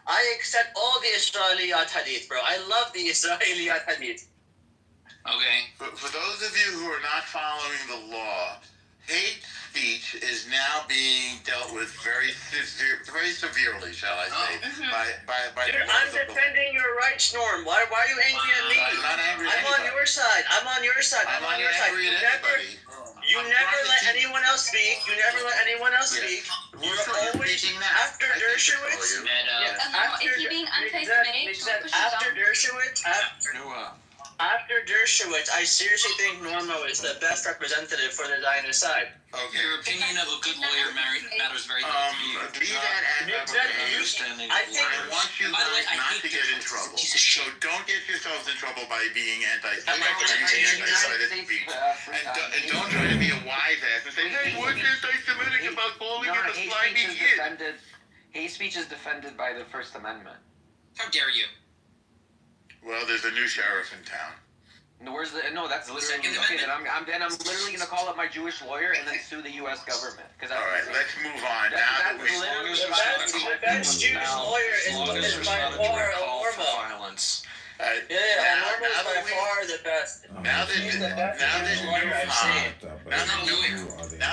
I accept all the Israeliyat hadith, bro. I love the Israeliyat hadith.
Okay.
For those of you who are not following the law, hate speech is now being dealt with very severely, shall I say, by
Dude, I'm defending your rights, Norm. Why are you angry at me?
I'm not angry at
I'm on your side. I'm on your side.
I'm not angry at anybody.
You never let anyone else speak. We're always after Dershowitz.
If you're being anti-Semitic,
After Dershowitz, after Dershowitz, I seriously think Normo is the best representative for the Zionist side.
Okay.
Your opinion of a good lawyer matters very much.
Be that as it may,
I think
I want you
By the way,
guys
I
not
hate
to get in
Dershowitz.
trouble.
He's a shit.
So don't get yourselves in trouble by being anti-Semitic
I'm
or using anti-Semitic
anti-Semitic.
speech. And don't try to be a wise ass and say, hey, what's anti-Semitic about calling it a slimy kid?
Hate speech is defended by the First Amendment.
How dare you?
Well, there's a new sheriff in town.
No, that's literally
Second
okay.
Amendment?
Then I'm literally gonna call up my Jewish lawyer and then sue the U.S. government.
All right, let's move on. Now that we
the best Jewish lawyer is by far Normo.
Violence.
Yeah, Normo is by far the best.
Now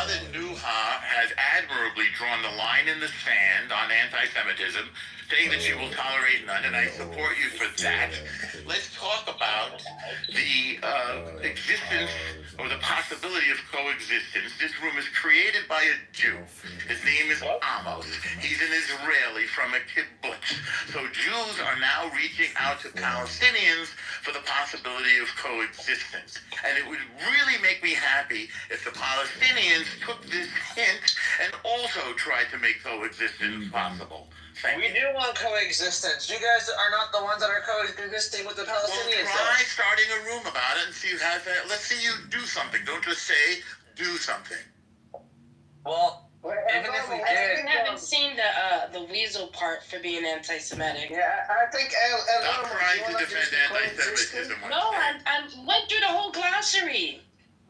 that Nuha has admirably drawn the line in the sand on anti-Semitism, saying that she will tolerate none, and I support you for that. Let's talk about the existence or the possibility of coexistence. This room is created by a Jew. His name is Amos. He's an Israeli from a kibbutz. So Jews are now reaching out to Palestinians for the possibility of coexistence. And it would really make me happy if the Palestinians took this hint and also tried to make coexistence possible.
We do want coexistence. You guys are not the ones that are coexisting with the Palestinians.
Well, try starting a room about it and see how that. Let's see you do something. Don't just say, do something.
Well,
Even if we did, I haven't seen the weasel part for being anti-Semitic.
Yeah, I think
Stop trying to defend anti-Semitism.
No, I went through the whole glossary.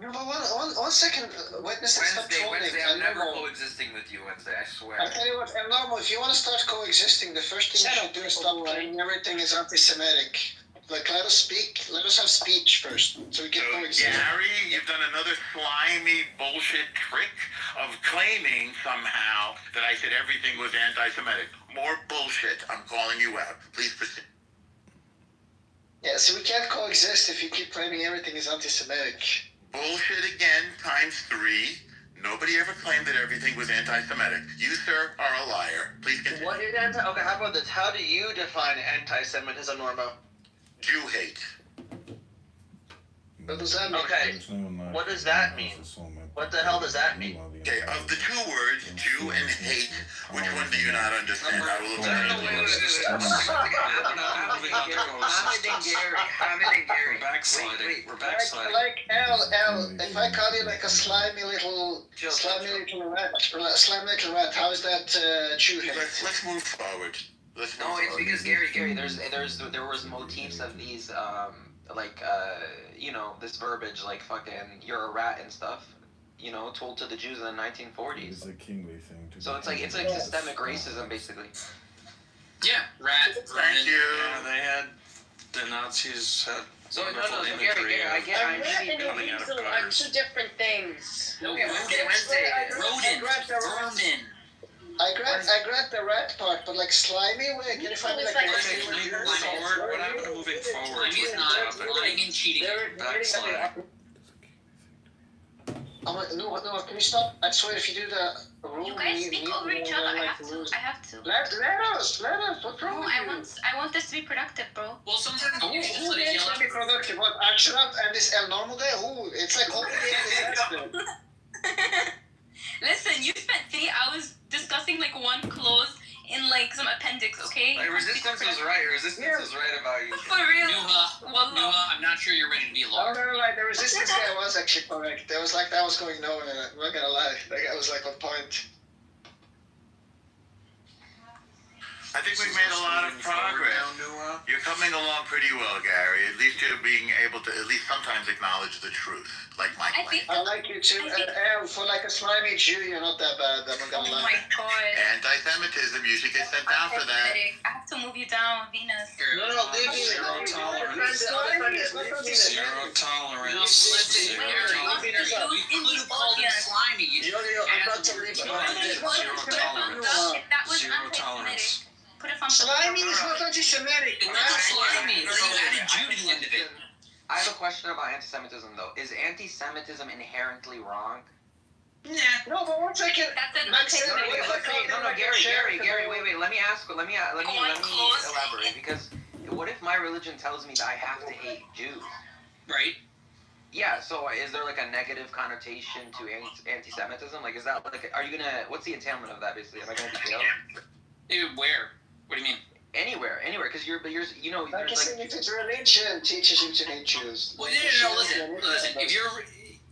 No, but one second, witnesses, stop trolling.
I'm never coexisting with you Wednesday, I swear.
I tell you what, Normal, if you want to start coexisting, the first thing you should do is stop claiming everything is anti-Semitic. Like, let us speak, let us have speech first, so we can coexist.
Gary, you've done another slimy bullshit trick of claiming somehow that I said everything was anti-Semitic. More bullshit. I'm calling you out. Please proceed.
Yeah, so we can't coexist if you keep claiming everything is anti-Semitic.
Bullshit again, times 3. Nobody ever claimed that everything was anti-Semitic. You, sir, are a liar. Please continue.
What is anti? Okay, how about this? How do you define anti-Semitism, Normo?
Jew hate.
What does that mean?
Okay, what does that mean? What the hell does that mean?
Okay, of the 2 words, Jew and hate, which one do you not understand? I will
We're backsliding. We're backsliding.
Like L, if I call you like a slimy little rat, how is that Jew hate?
Let's move forward.
No, it's because Gary, there was motifs of these, this verbiage, like fucking, you're a rat and stuff, told to the Jews in the 1940s.
It's a kingly thing.
So it's like systemic racism, basically.
Yeah, rat.
Thank you.
Yeah, they had the Nazis had.
So
Gary,
I get.
A rat and
coming
a
out of
weasel are
gutters.
2 different things.
No,
Okay,
Wednesday. Rodent. Vermin.
I grant the rat part, but like slimy, wait, can you find me like
Okay, can we move forward? What happened to moving forward?
Slimy is not lying and cheating.
Backslide.
No, can you stop? I swear if you do the rule,
You guys speak over each other. I have to.
Let us. What's wrong
No,
with
I want this to be productive, bro.
Well, sometimes you just
Who
let it
needs
yell
to be productive? What, Action Up and this El Normal Day? Who? It's like all the
Listen, you spent 3 hours discussing like one clause in like some appendix, okay?
Resistance was right. Resistance was right about you.
For real.
Nuha, I'm not sure you're ready to be a lawyer.
No, like the resistance guy was actually correct. There was like that was going nowhere. I'm not gonna lie. That guy was like on point.
I think we've made a lot of progress. You're coming along pretty well, Gary. At least you're being able to at least sometimes acknowledge the truth, like Mike.
I like you too. For like a slimy Jew, you're not that bad. I'm not gonna lie.
Oh my god.
Anti-Semitism, you should get sent down for that.
I have to move you down, Venus.
No, leave me.
Zero tolerance. Zero tolerance.
Listen, we could have called him slimy.
I'm about to leave.
Zero tolerance.
Put it on
Slimy is not anti-Semitic.
It's not slimy. You added Jew to the end of it.
I have a question about anti-Semitism, though. Is anti-Semitism inherently wrong?
Nah.
No, but one second.
That's an
Gary, wait. Let me elaborate, because what if my religion tells me that I have to hate Jews?
Right.
Yeah, so is there like a negative connotation to anti-Semitism? Like, is that like, are you gonna, what's the entailment of that, basically? Am I gonna be jailed?
Where? What do you mean?
Anywhere, because you're, there's like...
Religion teaches you to hate Jews.
Well, no, listen.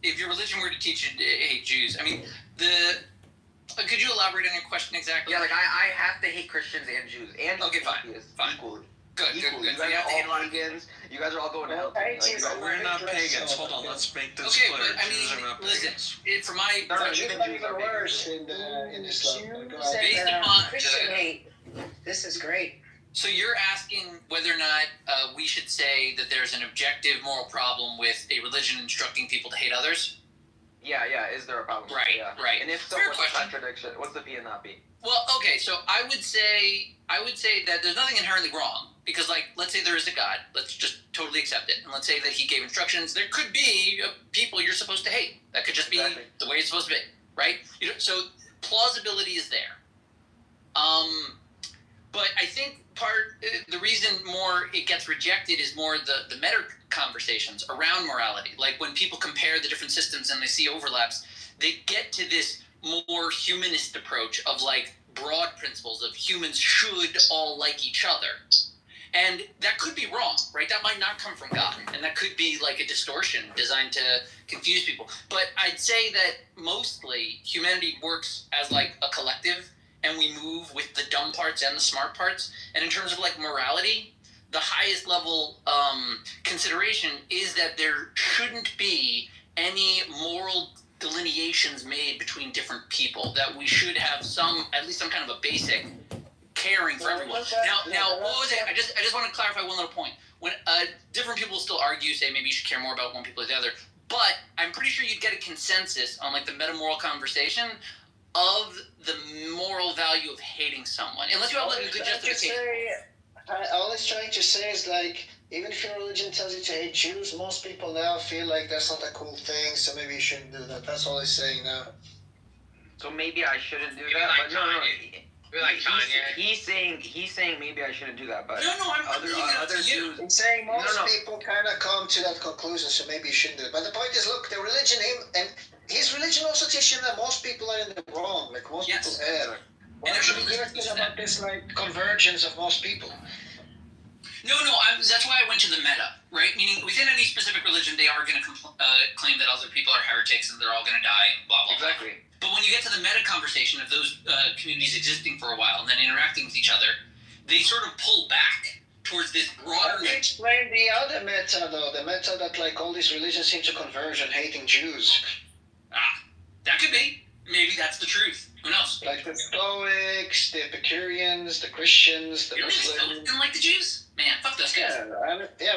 If your religion were to teach you to hate Jews, I mean, could you elaborate on your question exactly?
Yeah, like, I have to hate Christians and Jews, and
fine.
Equally.
Good.
You guys are all pagans. You guys are all going to hell.
We're not pagans. Hold on, let's make this
clear.
clear.
But I
Jews are not
mean, listen.
pagans.
For my
Jews are even worse in Islam.
based upon
Christian hate. This is great.
So you're asking whether or not we should say that there's an objective moral problem with a religion instructing people to hate others?
Yeah. Is there a problem?
Right,
Yeah.
right.
And if so,
Fair
what's
question.
the contradiction? What's the P and not B?
Well, okay. So I would say that there's nothing inherently wrong because, like, let's say there is a God. Let's just totally accept it, and let's say that He gave instructions. There could be people you're supposed to hate. That could just be the way it's supposed to be, right? So plausibility is there. But I think the reason more it gets rejected is more the meta conversations around morality. Like when people compare the different systems and they see overlaps, they get to this more humanist approach of like broad principles of humans should all like each other. And that could be wrong, right? That might not come from God. And that could be like a distortion designed to confuse people. But I'd say that mostly humanity works as like a collective, and we move with the dumb parts and the smart parts. And in terms of like morality, the highest level consideration is that there shouldn't be any moral delineations made between different people, that we should have at least some kind of a basic caring for everyone. Now, what was it? I just want to clarify one little point. When different people still argue, say maybe you should care more about one people or the other, but I'm pretty sure you'd get a consensus on like the metamoral conversation of the moral value of hating someone, unless you have like a good justification.
All it's trying to say is like, even if your religion tells you to hate Jews, most people now feel like that's not a cool thing, so maybe you shouldn't do that. That's all he's saying now.
So maybe I shouldn't do that, but no. He's saying maybe I shouldn't do that, but
no, I'm
other Jews.
He's saying most people kind of come to that conclusion, so maybe you shouldn't do it. But the point is, look, the religion, his religion also teaches that most people are in the wrong. Like most people err. Why should we give a about this like convergence of most people?
No, that's why I went to the meta, right? Meaning, within any specific religion, they are going to claim that other people are heretics and they're all going to die and blah, blah, blah.
Exactly.
But when you get to the meta conversation of those communities existing for a while and then interacting with each other, they sort of pull back towards this broader...
Explain the other meta, though. The meta that, like, all these religions seem to converge on hating Jews.
That could be. Maybe that's the truth. Who knows?
Like the Stoics, the Epicureans, the Christians, the Muslims.
Stoics didn't like the Jews? Man, fuck those guys.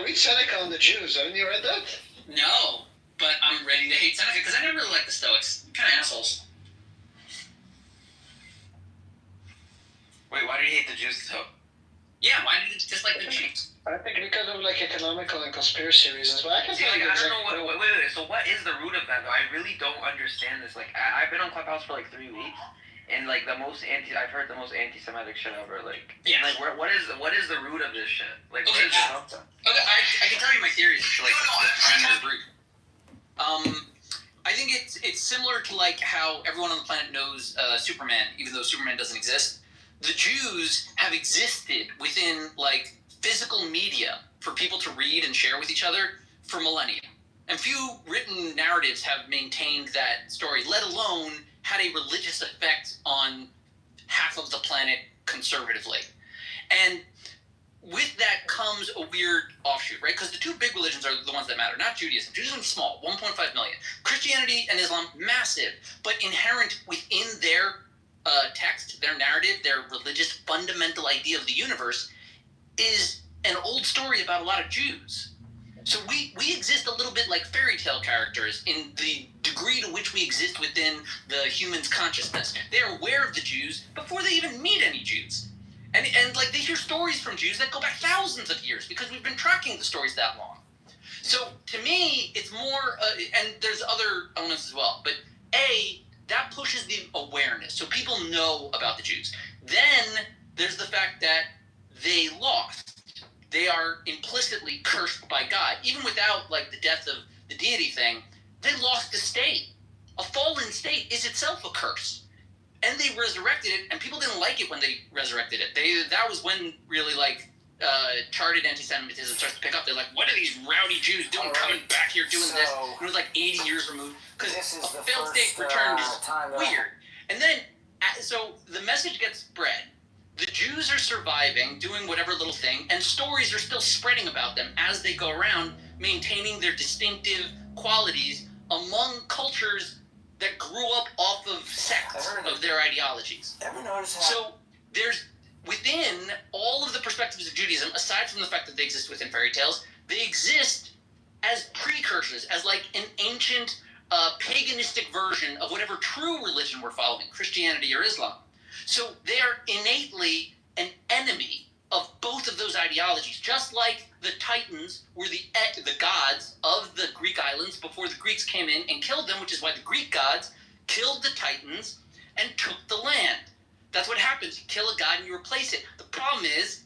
Read Seneca on the Jews. Haven't you read that?
No, but I'm ready to hate Seneca because I never really liked the Stoics. Kind of assholes.
Wait, why did he hate the Jews though?
Yeah, why did he dislike the Jews?
I think because of like economical and conspiracy reasons. But I can
see, like, I don't know what. Wait. So what is the root of that though? I really don't understand this. Like, I've been on Clubhouse for like 3 weeks, and like I've heard the most anti-Semitic shit ever. Like,
yeah.
Like, what is the root of this shit? Like,
okay,
where does it come from?
Okay, I can tell you my theories. Like, primary root. I think it's similar to like how everyone on the planet knows Superman, even though Superman doesn't exist. The Jews have existed within like physical media for people to read and share with each other for millennia. And few written narratives have maintained that story, let alone had a religious effect on half of the planet conservatively. And with that comes a weird offshoot, right? Because the two big religions are the ones that matter, not Judaism. Judaism is small, 1.5 million. Christianity and Islam, massive, but inherent within their text, their narrative, their religious fundamental idea of the universe is an old story about a lot of Jews. So we exist a little bit like fairy tale characters in the degree to which we exist within the human's consciousness. They're aware of the Jews before they even meet any Jews. And like they hear stories from Jews that go back thousands of years because we've been tracking the stories that long. So to me, it's more, and there's other elements as well, but that pushes the awareness. So people know about the Jews. Then there's the fact that they lost. They are implicitly cursed by God. Even without like the death of the deity thing, they lost the state. A fallen state is itself a curse. And they resurrected it, and people didn't like it when they resurrected it. That was when really like charted anti-Semitism starts to pick up. They're like, what are these rowdy Jews doing coming back here doing this? It was like 80 years removed. Because a failed state returned is weird. And then, so the message gets spread. The Jews are surviving, doing whatever little thing, and stories are still spreading about them as they go around, maintaining their distinctive qualities among cultures that grew up off of sects of their ideologies. So there's, within all of the perspectives of Judaism, aside from the fact that they exist within fairy tales, they exist as precursors, as like an ancient paganistic version of whatever true religion we're following, Christianity or Islam. So they are innately an enemy of both of those ideologies, just like the Titans were the gods of the Greek islands before the Greeks came in and killed them, which is why the Greek gods killed the Titans and took the land. That's what happens. You kill a god and you replace it. The problem is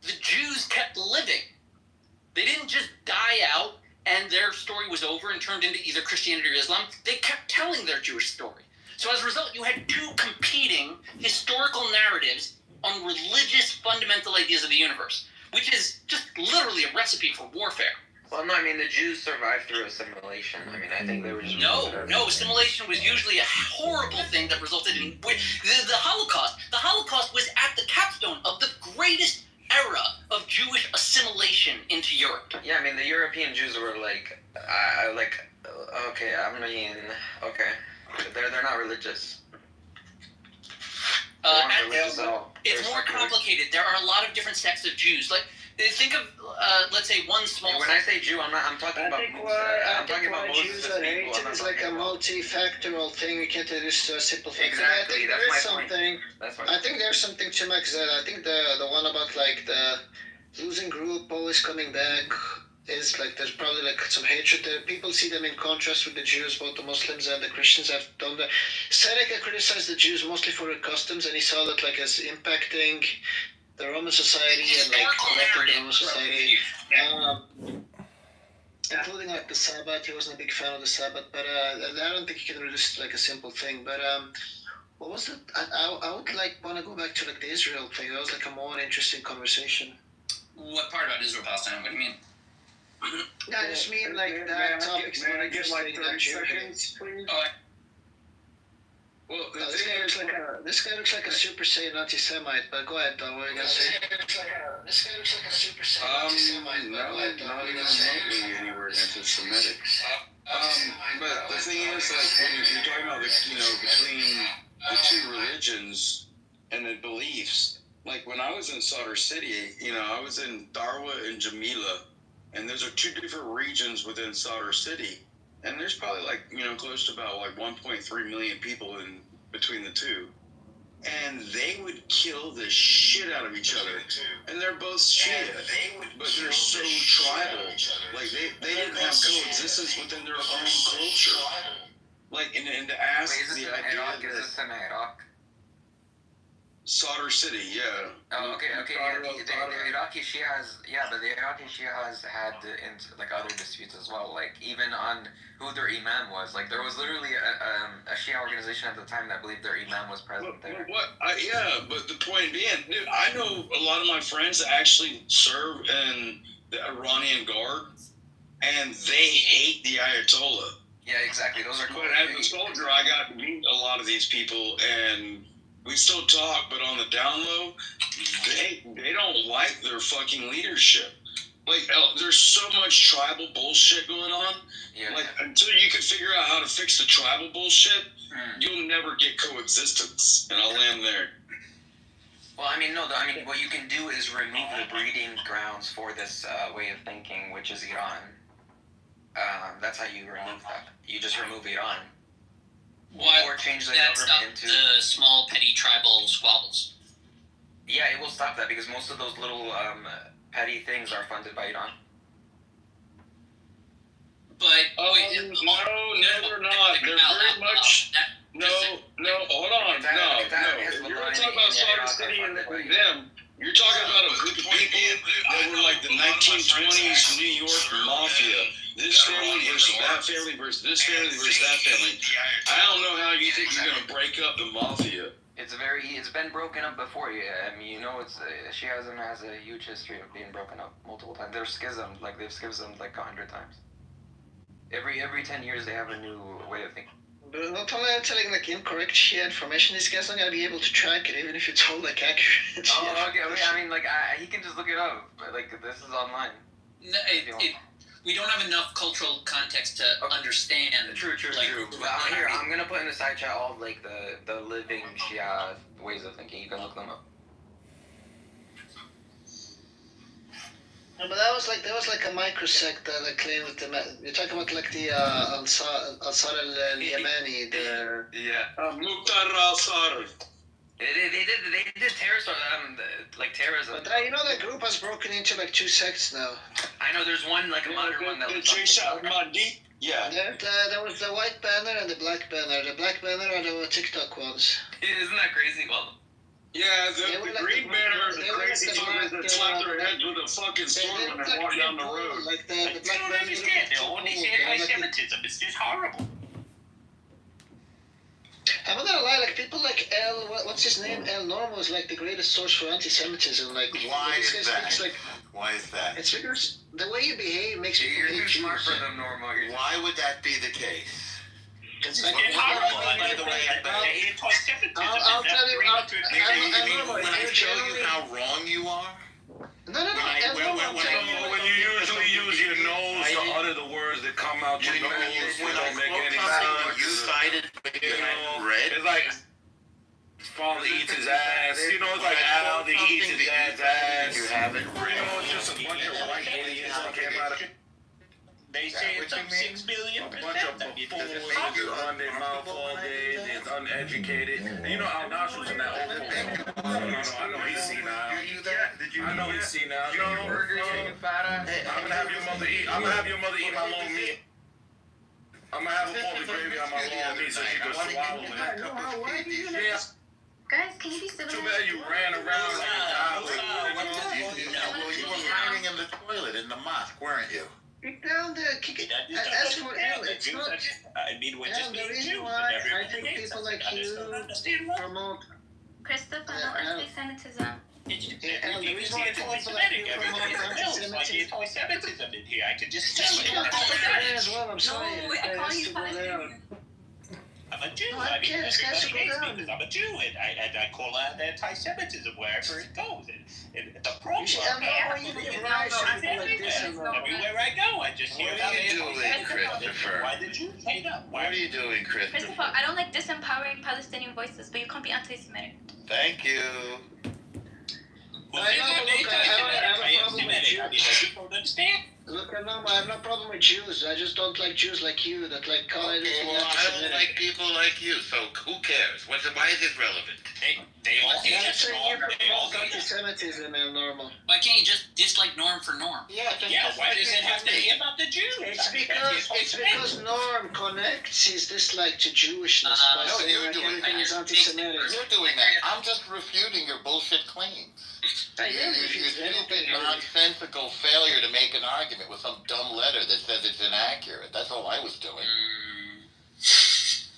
the Jews kept living. They didn't just die out and their story was over and turned into either Christianity or Islam. They kept telling their Jewish story. So as a result, you had two competing historical narratives on religious fundamental ideas of the universe, which is just literally a recipe for warfare.
Well, no, I mean, the Jews survived through assimilation. I mean, I think they were just...
No, assimilation was usually a horrible thing that resulted in the Holocaust. The Holocaust was at the capstone of the greatest era of Jewish assimilation into Europe.
Yeah, I mean, the European Jews were they're not religious.
It's more complicated. There are a lot of different sects of Jews. Like, Think of, let's say, one small.
When I say Jew, I'm talking about. I'm talking about
Jews
Moses'
are
people.
hated is like a multifactorial thing. You can't reduce to a simple thing.
Exactly.
I think
That's my point. That's my point.
I think there's something to Max. I think the one about like the losing group always coming back is like there's probably like some hatred there. People see them in contrast with the Jews. Both the Muslims and the Christians have done that. Seneca criticized the Jews mostly for their customs, and he saw that like as impacting the Roman society and like corrupting the Roman society, including like the Sabbath. He wasn't a big fan of the Sabbath, but I don't think you can reduce it to like a simple thing. But what was it? I would like want to go back to like the Israel thing. That was like a more interesting conversation.
What part about Israel Palestine? What do you mean?
No, I just mean like that topic's more
May I get like
interesting
30
than Jew
seconds, please?
Well,
this guy looks like a Super Saiyan anti-Semite, but go ahead, Don, what are you gonna say? This guy looks like a Super Saiyan anti-Semite, but go ahead, Don, what are you gonna say?
Not even anywhere anti-Semitic. But the thing is, like, when you're talking about between the two religions and the beliefs, like when I was in Sadr City, I was in Darwa and Jamila, and those are two different regions within Sadr City. And there's probably like, close to about like 1.3 million people in between the two. And they would kill the shit out of each other. And they're both Shia, but they're so tribal. Like they didn't have coexistence within their own culture. Like, and to ask the idea that Sadr City, yeah.
Oh, okay. The Iraqi Shias, but the Iraqi Shias had like other disputes as well. Like even on who their imam was. Like there was literally a Shia organization at the time that believed their imam was present there.
But the point being, dude, I know a lot of my friends that actually serve in the Iranian Guard, and they hate the Ayatollah.
Yeah, exactly. Those are cool.
But as a soldier, I got to meet a lot of these people, and we still talk, but on the down low, they don't like their fucking leadership. Like, there's so much tribal bullshit going on.
Yeah.
Like, until you can figure out how to fix the tribal bullshit, you'll never get coexistence. And I'll land there.
Well, what you can do is remove the breeding grounds for this way of thinking, which is Iran. That's how you remove that. You just remove Iran. Or change the government into
the small petty tribal squabbles.
Yeah, it will stop that because most of those little petty things are funded by Iran.
But
no, they're not. They're very much. No, hold on. No. You're talking about Sadr City and them. You're talking about a group of people that were like the 1920s New York mafia. This family versus that family versus this family versus that family. I don't know how you think you're gonna break up the mafia.
It's been broken up before. Yeah, Shiism has a huge history of being broken up multiple times. They're schismed, they've schismed like 100 times. Every 10 years they have a new way of thinking.
But not only telling like incorrect Shia information, these guys not gonna be able to track it, even if you told like accurate.
Oh, okay. He can just look it up. Like this is online.
We don't have enough cultural context to understand.
True. Here, I'm gonna put in the side chat all of like the living Shia ways of thinking. You can look them up.
No, but that was like a microsect that claimed that you're talking about like the Ansar al-Yamani, the
Mukhtar al-Sadr.
They did terrorism, terrorism.
But that group has broken into like two sects now.
I know there's one like a modern one that was
Yeah. There was the white banner and the black banner. The black banner are the TikTok ones.
Isn't that crazy? Well.
Yeah, the green banner are the crazy fuckers that slap their heads with a fucking sword when they walk down the road.
Like the black banner.
They only say anti-Semitism. It's just horrible.
I'm not gonna lie, like people like what's his name? El Normo is like the greatest source for anti-Semitism. Like,
why is that? Why is that?
It's because the way you behave makes people
You're
hate
too smart
Jews.
for them, Normo.
Why would that be the case?
I'll
tell you. When I show you how wrong you are.
No.
When you usually use your nose to utter the words that come out your nose,
When
don't make any sense.
you cited, red.
It's like father eats his ass. It's like Al eats his dad's ass.
You haven't read.
just a bunch of white idiots that came out of.
They say it's up 6 billion
A bunch of buffoons on their mouth all day. They're uneducated. And you know Al-Nash was in that old folks. No, I know he's senile. I know he's senile. No, I'm gonna have your mother eat. I'm gonna have your mother eat my long meat. I'm gonna have a bowl of gravy on my long meat so she can swallow it. Yeah.
Guys, can you be civil?
Too bad you ran around like a dog.
You were hiding in the toilet in the mosque, weren't you?
Kick down there, kick it. As for L, it's not.
I mean, we're just
The reason
Jews,
why
and
I think people like you promote.
Christopher, no anti-Semitism.
And the reason why people like you promote anti-Semitism.
Anti-Semitism in here. I could just tell
You
you.
can't go there as well, I'm sorry.
No, I call you Palestinian.
I'm a Jew.
No, I
I mean,
can't. This guy should
everybody
go
hates me
down.
because I'm a Jew, and I call out anti-Semitism wherever it goes. And the problem
You should have no way you can rise to people like this.
everywhere I go, I just hear
What
about
are you doing, Christopher?
Why the Jews hate up?
What are you doing, Christopher?
Christopher, I don't like disempowering Palestinian voices, but you can't be anti-Semitic.
Thank you.
Well,
I have a problem with Jews.
I mean, I don't understand.
Look, I have no problem with Jews. I just don't like Jews like you that like call
Okay,
anything
well, I don't
anti-Semitic.
like people like you, so who cares? Why is this relevant?
They all hate
I'm
us.
saying you
They all
promote
hate us.
anti-Semitism and normal.
Why can't you just dislike Norm for Norm?
Yeah,
Yeah, why does it have to be about the Jews?
It's
I mean, that's
because
the whole thing.
Norm connects his dislike to Jewishness by
no,
saying
you're
like
doing
everything
that.
is anti-Semitic.
You're doing that. I'm just refuting your bullshit claims.
I am
Your
refusing
stupid,
anything.
nonsensical failure to make an argument with some dumb letter that says it's inaccurate. That's all I was doing.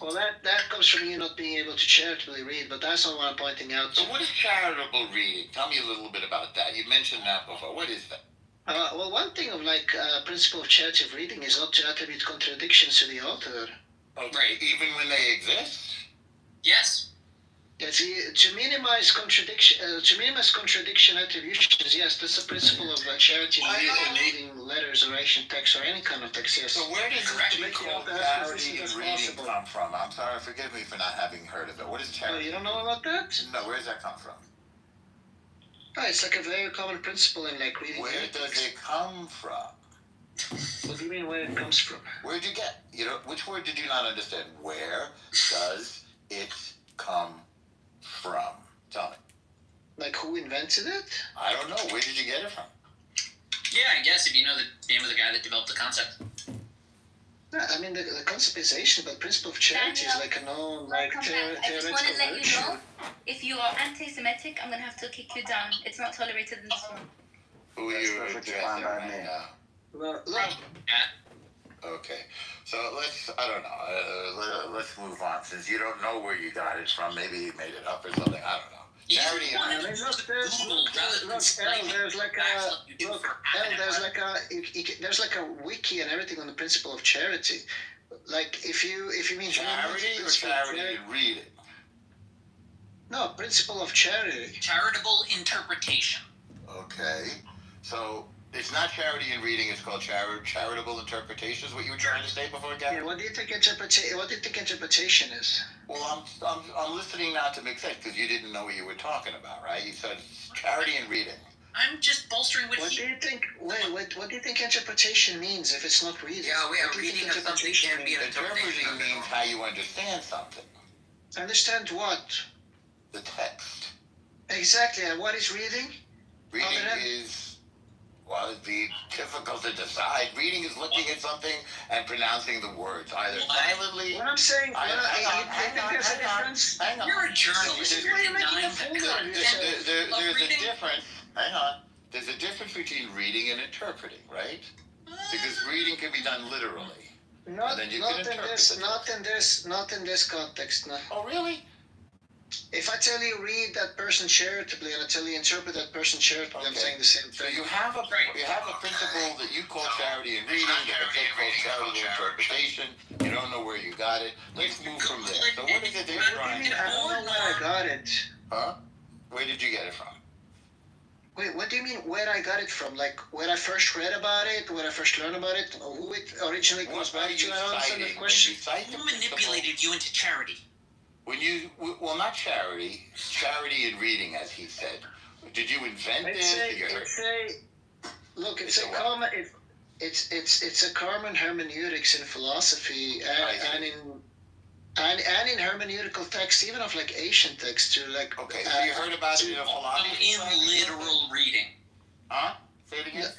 Well, that comes from you not being able to charitably read, but that's not what I'm pointing out.
So what is charitable reading? Tell me a little bit about that. You mentioned that before. What is that?
Well, one thing of principle of charitable reading is not to attribute contradictions to the author.
Okay,
Right.
even when they exist?
Yes.
Yes, to minimize contradiction attributions. Yes, that's the principle of charity in reading letters or ancient texts or any kind of text. Yes.
So where does
Correct.
this
Make
thing
the
called
author as
charity
consistent
and
as
reading
possible.
come from? I'm sorry, forgive me for not having heard of it. What is
Oh,
charity?
you don't know about that?
No, where does that come from?
Oh, it's like a very common principle in like reading.
Where
text.
does it come from?
What do you mean where it comes from?
Where'd you get? Which word did you not understand? Where does it come from? Tell me.
Like who invented it?
I don't know. Where did you get it from?
Yeah, I guess if you know the name of the guy that developed the concept.
Yeah, I mean the concept is ancient, but principle of charity is like a known like
Welcome back. I just
theoretical
want to let you
virtue.
know, if you are anti-Semitic, I'm gonna have to kick you down. It's not tolerated in this room.
Who are you addressing right now?
Look,
Okay, so I don't know, let's move on. Since you don't know where you got it from, maybe you made it up or something, I don't know. Charity and
there's like a wiki and everything on the principle of charity. Like if you mean
charity or charity and reading?
No, principle of charity.
Charitable interpretation.
Okay, so it's not charity and reading, it's called charitable interpretation, is what you were trying to say before, Gavin?
Yeah, what do you think interpretation is?
Well, I'm listening now to make sense, because you didn't know what you were talking about, right? You said charity and reading.
I'm just bolstering what
What
he...
do you think? Wait, what do you think interpretation means if it's not reading?
Yeah,
What do you
reading
think
of something
interpretation
can be an
means?
interpretation.
Interpreting means how you understand something.
Understand what?
The text.
Exactly. And what is reading?
Reading
Other than-
is, well, it'd be difficult to decide. Reading is looking at something and pronouncing the words, either silently.
What I'm saying,
Hang on,
there's a difference.
hang on.
You're a journalist.
There's
You're
Why are you making
denying
a fool
the
of yourself?
content
there's
of
a
reading.
difference. Hang on. There's a difference between reading and interpreting, right? Because reading can be done literally.
Not
then you
not
can
in
interpret
this
it.
not in this context. No.
Oh, really?
If I tell you read that person charitably and I tell you interpret that person charitably, I'm
Okay.
saying the same
So
thing.
you have a principle that you call charity and reading, that you call charitable interpretation. You don't know where you got it. Let's move from there. So what is it that you're trying to
I don't know where I got it.
Huh? Where did you get it from?
Wait, what do you mean where I got it from? Like where I first read about it, where I first learned about it, or who it originally goes
What are
back
you
to? I don't understand the
citing? When
question.
you cite the
Who
principle-
manipulated you into charity?
Well, not charity and reading, as he said. Did you invent this? Did you heard?
Look, it's a common. It's a common hermeneutics in philosophy and in hermeneutical texts, even of like Asian texts too. Like
okay, so you heard about it in a philosophy?
In literal reading.
Huh? Say it again.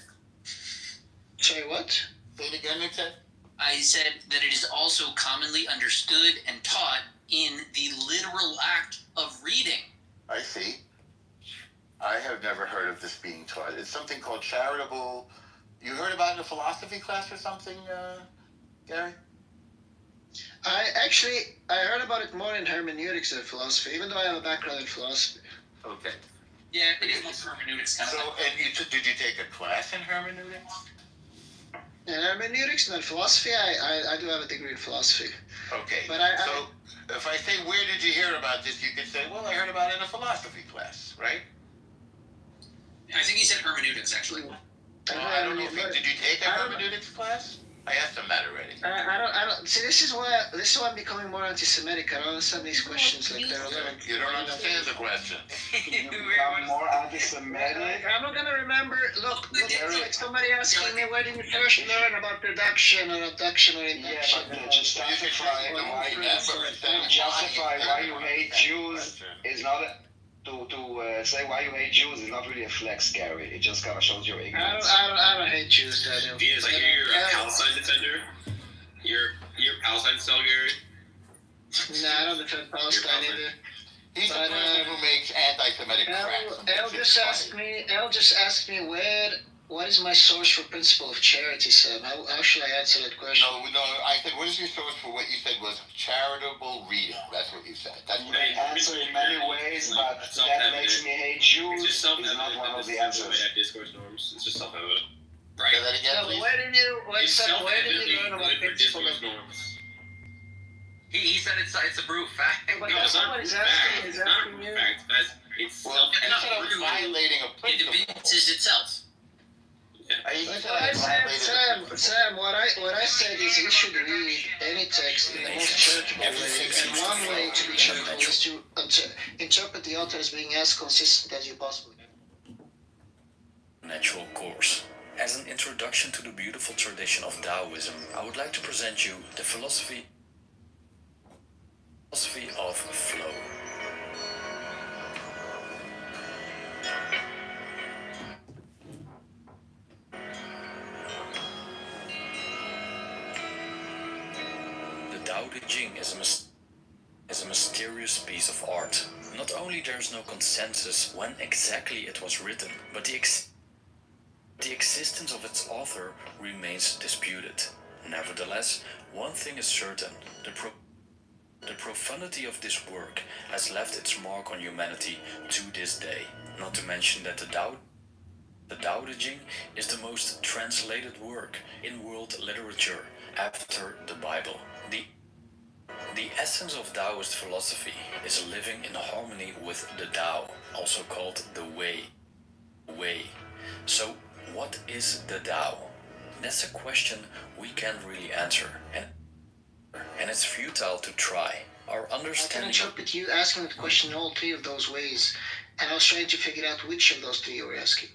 Sorry, what?
Say it again, Nick said.
I said that it is also commonly understood and taught in the literal act of reading.
I see. I have never heard of this being taught. It's something called charitable. You heard about it in a philosophy class or something, Gary?
I heard about it more in hermeneutics than philosophy, even though I have a background in philosophy.
Okay.
Yeah, it is more hermeneutics kind of thing.
And did you take a class in hermeneutics?
In hermeneutics, not philosophy. I do have a degree in philosophy.
Okay.
But
so if I say, where did you hear about this? You could say, well, I heard about it in a philosophy class, right?
I think he said hermeneutics, actually.
I don't know. Did you take a hermeneutics class? I asked him that already.
I don't. See, this is why I'm becoming more anti-Semitic. I don't understand these questions. Like they're like,
you don't understand the question.
You become more anti-Semitic.
I'm not gonna remember. Look, it's like somebody asking me, where did you first learn about reduction or abduction or induction?
Yeah, but just justify why you hate Jews is not to say why you hate Jews is not really a flex, Gary. It just kind of shows your ignorance.
I don't hate Jews, Daniel.
Venus, I hear you're a Palestine defender. You're Palestine still, Gary?
Nah, I don't defend Palestine either.
He's the person who makes anti-Semitic crap.
Elle just asked me what is my source for principle of charity, Sam? How should I answer that question?
No, I said, what is your source for what you said was charitable reading? That's what you said. That's what
I answer in many ways, but that makes me hate Jews. It's not one of the answers.
Discourse norms. It's just self-evident.
Right. Say that again, please.
Where did you learn about principle of
norms?
He said it's a brute fact.
But that's not what he's asking. He's asking you.
It's
violating a principle.
It evinces itself.
Sam, what I said is we should read any text in the most charitable way, and one way to be charitable is to interpret the author as being as consistent as you possibly can.
Natural course. As an introduction to the beautiful tradition of Taoism, I would like to present you the philosophy of flow. Tao Te Ching is a mysterious piece of art. Not only there is no consensus when exactly it was written, but the existence of its author remains disputed. Nevertheless, one thing is certain: the profundity of this work has left its mark on humanity to this day. Not to mention that the Tao Te Ching is the most translated work in world literature after the Bible. The essence of Taoist philosophy is living in harmony with the Tao, also called the Way. So, what is the Tao? That's a question we can't really answer, and it's futile to try. Our understanding.
I can interpret you asking the question in all three of those ways, and I was trying to figure out which of those three you were asking.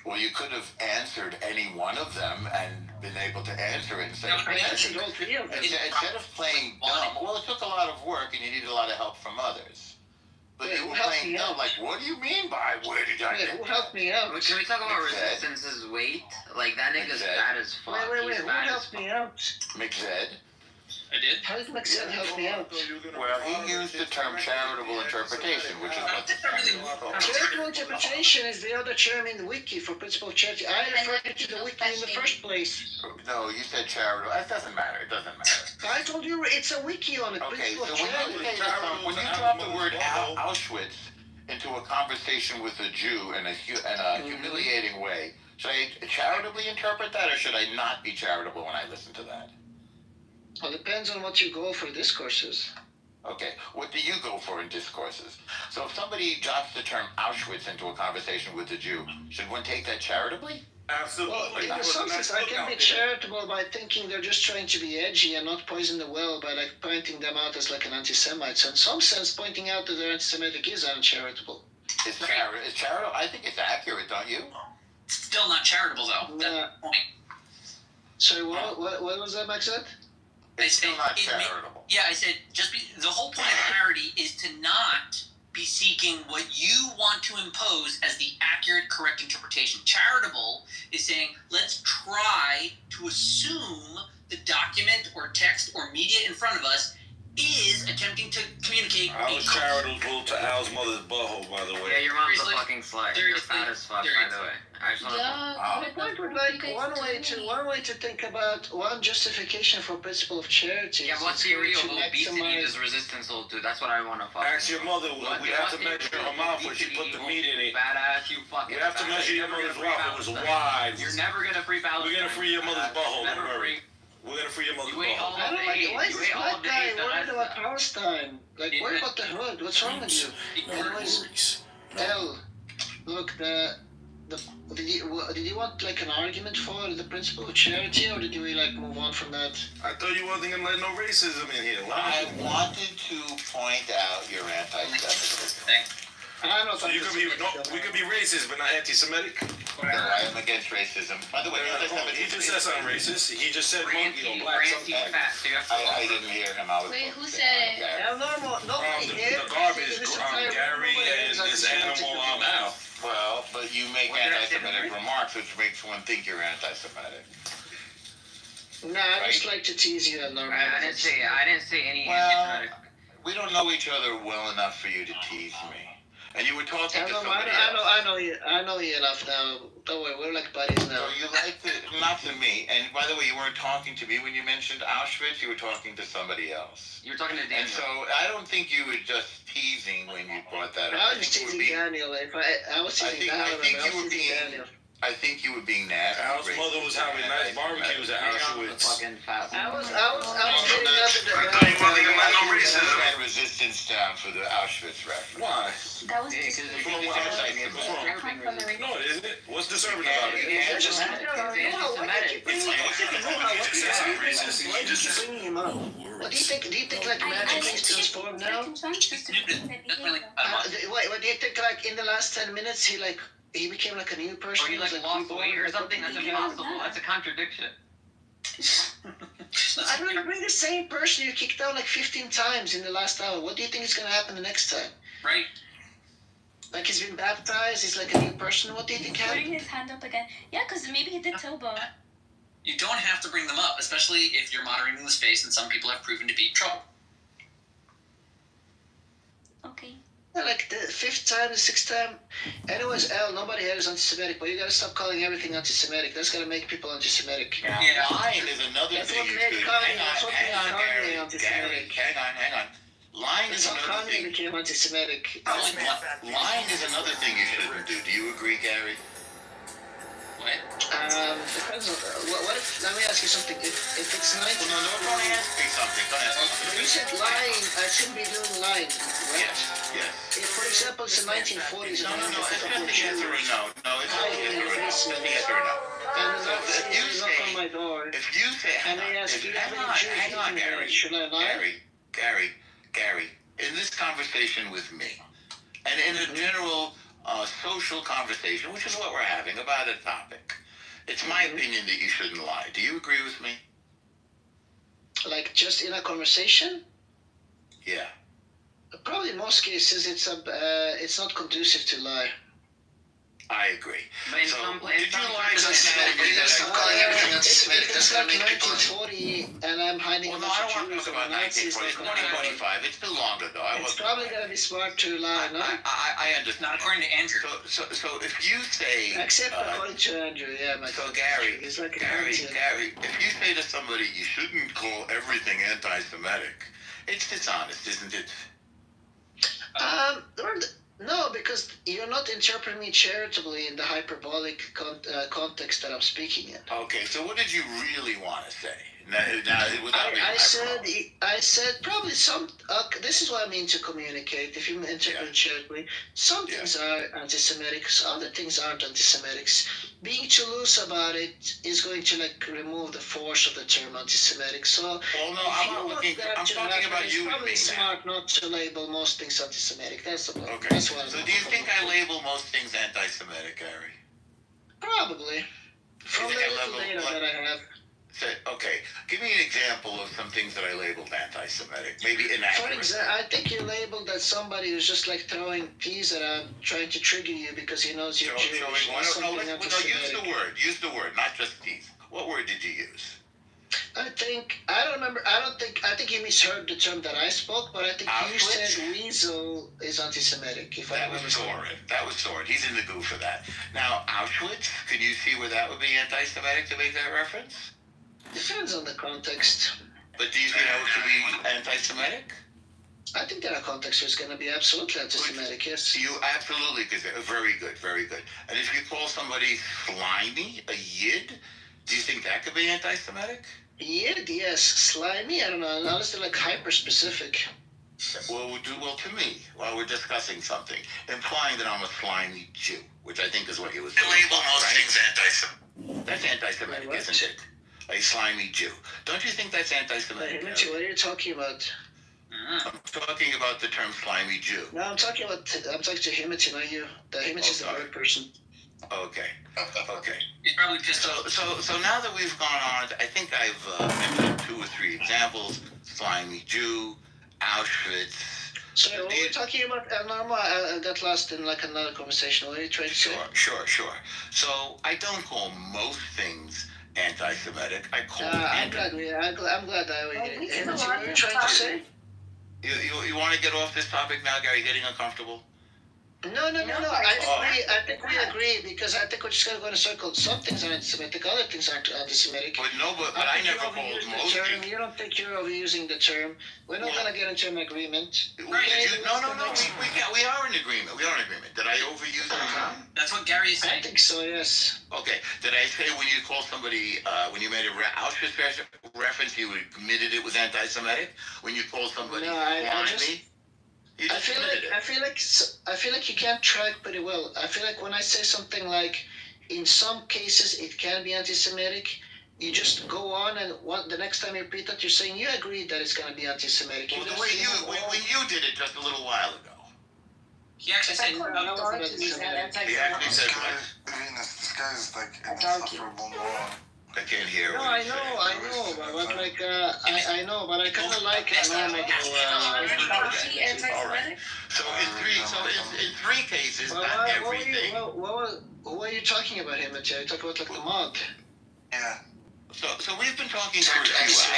Well, you could have answered any one of them and been able to answer it instead of
answered all three of them.
Instead of playing dumb. Well, it took a lot of work, and you needed a lot of help from others. But you were playing dumb. Like, what do you mean by where did I?
Who helped me out?
Can we talk about Resistance's weight? Like that nigga's bad as fuck.
Wait, who helped me out?
McZed.
I did.
How did McZed help me out?
Well, he used the term charitable interpretation, which is what the
charitable interpretation is the other term in the wiki for principle of charity. I referred to the wiki in the first place.
No, you said charitable. That doesn't matter. It doesn't matter.
I told you it's a wiki on it.
Okay, so when you drop the word Auschwitz into a conversation with a Jew in a humiliating way, should I charitably interpret that, or should I not be charitable when I listen to that?
Well, it depends on what you go for discourses.
Okay, what do you go for in discourses? So if somebody drops the term Auschwitz into a conversation with a Jew, should one take that charitably?
Absolutely.
Well, in some sense, I can be charitable by thinking they're just trying to be edgy and not poison the well by like pointing them out as like an anti-Semite. So in some sense, pointing out that they're anti-Semitic is uncharitable.
It's charitable. I think it's accurate, don't you?
Still not charitable, though. That's the point.
So what was that, Max said?
It's still not charitable.
I said the whole point of charity is to not be seeking what you want to impose as the accurate, correct interpretation. Charitable is saying, let's try to assume the document or text or media in front of us is attempting to communicate.
I was charitable to Al's mother's butthole, by the way.
Yeah, your mom's a fucking slut. You're fat as fuck, by the way. I just want
My point was like one way to think about one justification for principle of charity.
Yeah, what's theory of obesity is resistance will do? That's what I want to fuck.
Ask your mother. We have to measure her mouth when she put the meat in it.
Fat ass, you fucking.
We have to measure your mother's mouth. It was wide.
You're never gonna free Palestine.
We're gonna free your mother's butthole. Don't worry. We're gonna free your mother's butthole.
I don't like. Why is this black guy worried about Palestine? Like, worry about the hood. What's wrong with you? Anyways, L, look, did you want like an argument for the principle of charity, or did you like move on from that?
I thought you wasn't gonna let no racism in here.
I wanted to point out your anti-Semitism.
So you could be we could be racist, but not anti-Semitic.
No, I am against racism. By the way,
he just said something racist. He just said monkey or black something.
I didn't hear him.
Wait, who said it?
The garbage, Gary and this animal Al.
Well, but you make anti-Semitic remarks, which makes one think you're anti-Semitic.
Nah, I just like to tease you, Norman.
I didn't say any.
Well, we don't know each other well enough for you to tease me. And you were talking to somebody else.
I know you enough now. Don't worry, we're like buddies now.
So you like to, not to me. And by the way, you weren't talking to me when you mentioned Auschwitz. You were talking to somebody else.
You were talking to Daniel.
And so I don't think you were just teasing when you brought that up.
I was teasing Daniel. I was teasing Daniel.
I think you were being nasty.
Al's mother was having nice barbecues at Auschwitz.
I was getting under
the resistance down for the Auschwitz reference.
Why?
That was
No, isn't it? What's disturbing about it?
What do you think? Do you think like magic is transformed now? What do you think? Like in the last 10 minutes, he became like a new person.
Or he like lost weight or something. That's impossible. That's a contradiction.
I don't know. Bring the same person you kicked out like 15 times in the last hour. What do you think is gonna happen the next time?
Right.
Like he's been baptized. He's like a new person. What do you think happened?
Putting his hand up again. Yeah, because maybe he did Toba.
You don't have to bring them up, especially if you're moderating the space and some people have proven to be trouble.
Okay.
Yeah, like the 5th time, the 6th time. Anyways, Al, nobody here is anti-Semitic, but you gotta stop calling everything anti-Semitic. That's gonna make people anti-Semitic.
Yeah. Lying is another thing you should... Hang on, Gary. Hang on. Lying is another thing...
became anti-Semitic.
Lying is another thing you shouldn't do. Do you agree, Gary?
What?
Depends on... What if... Let me ask you something. If it's 19...
No, don't ask me something. Don't ask me something.
You said lying. I shouldn't be doing lying, right?
Yes.
If, for example, it's the 1940s...
No. It's not the answer or no. No, it's not the answer or no. It's the answer or no.
And the Nazis knock on my door.
If you say...
And they ask, do you have any Jews?
Hang on, Gary.
Should I lie?
Gary, in this conversation with me, and in a general social conversation, which is what we're having about a topic, it's my opinion that you shouldn't lie. Do you agree with me?
Like just in a conversation?
Yeah.
Probably in most cases, it's not conducive to lie.
I agree.
So,
did you lie to
It's like 1940, and I'm hiding.
Well, no, I don't want to talk about 1940. It's 2025. It's still longer, though.
It's probably gonna be smart to lie, no?
I understand.
Not according to Andrew.
So if you say...
Except according to Andrew, yeah.
So Gary, if you say to somebody, you shouldn't call everything anti-Semitic, it's dishonest, isn't it?
No, because you're not interpreting me charitably in the hyperbolic context that I'm speaking in.
Okay, so what did you really want to say?
I said probably some. This is what I mean to communicate. If you interpret charitably, some things are anti-Semitic, so other things aren't anti-Semitic. Being too loose about it is going to like remove the force of the term anti-Semitic. So,
well, no, I'm talking about you.
It's probably smart not to label most things anti-Semitic. That's the point.
Okay. So, do you think I label most things anti-Semitic, Gary?
Probably.
example of some things that I labeled anti-Semitic, maybe
For
inaccurate.
example, I think you labeled that somebody who's just like throwing peas around, trying to trigger you because he knows you're Jewish.
Use the word, not just peas. What word did you use?
I think I think you misheard the term that I spoke, but I think you said weasel is anti-Semitic.
That was Soren. He's in the goo for that. Now, Auschwitz, could you see where that would be anti-Semitic to make that reference?
Depends on the context.
But do you think how it could be anti-Semitic?
I think there are contexts where it's going to be absolutely anti-Semitic, yes.
You absolutely, because very good, very good. And if you call somebody slimy, a yid, do you think that could be anti-Semitic?
Yid, yes. Slimy, I don't know. Unless they're like hyper-specific.
Well, to me, while we're discussing something, implying that I'm a slimy Jew, which I think is what you was doing. Label most things anti-Semitic. That's anti-Semitic, isn't it? A slimy Jew. Don't you think that's anti-Semitic?
What are you talking about?
I'm talking about the term slimy Jew.
No, I'm talking to Himity, not you. The Himity is the third person.
Okay.
He's probably pissed off.
So now that we've gone on, I think I've mentioned 2 or 3 examples. Slimy Jew, Auschwitz.
So what we're talking about, I got lost in like another conversation. What are you trying to say?
Sure. So I don't call most things anti-Semitic. I call
I'm glad I get it. Himity, what are you trying to say?
You want to get off this topic now, Gary? Getting uncomfortable?
No. I think we agree because I think we're just going to go in a circle. Some things are anti-Semitic, other things aren't anti-Semitic.
But I never called most things.
You don't think you're overusing the term. We're not going to get into an agreement.
No. We are in agreement. Did I overuse the term?
That's what Gary is saying.
I think so, yes.
Okay. Did I say when you call somebody, when you made a Auschwitz reference, you admitted it was anti-Semitic? When you call somebody slimy? I feel like you can't track pretty well. I feel like when I say something like, in some cases it can be anti-Semitic, you just go on and the next time you repeat that, you're saying you agree that it's going to be anti-Semitic. Well, the way when you did it just a little while ago.
He actually said
He actually said what?
This guy's like an insufferable moron.
I can't hear.
No, I know, but like, I know, but I kind of like it.
Alright. So in 3 cases, not everything.
What are you talking about, Himity? Are you talking about like the mob?
Yeah.
So we've been talking for a few hours,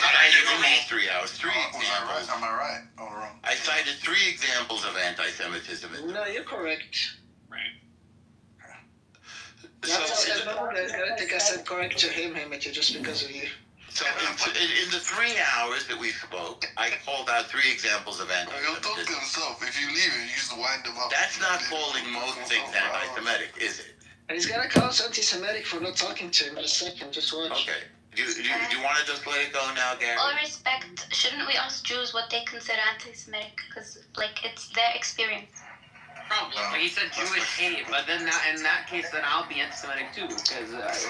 but I never made 3 hours. 3 examples.
Am I right or wrong?
I cited 3 examples of anti-Semitism.
No, you're correct.
Right.
I think I said correct to Himity, just because of you.
So in the 3 hours that we spoke, I called out 3 examples of
He'll talk to
anti-Semitism.
himself. If you leave him, you just wind him up.
That's not calling most things anti-Semitic, is it?
And he's gonna call us anti-Semitic for not talking to him in a second. Just watch.
Okay. Do you want to just let it go now, Gary?
All respect, shouldn't we ask Jews what they consider anti-Semitic? Because, like, it's their experience.
Probably.
But he said Jewish hate, but then in that case, then I'll be anti-Semitic too, because that's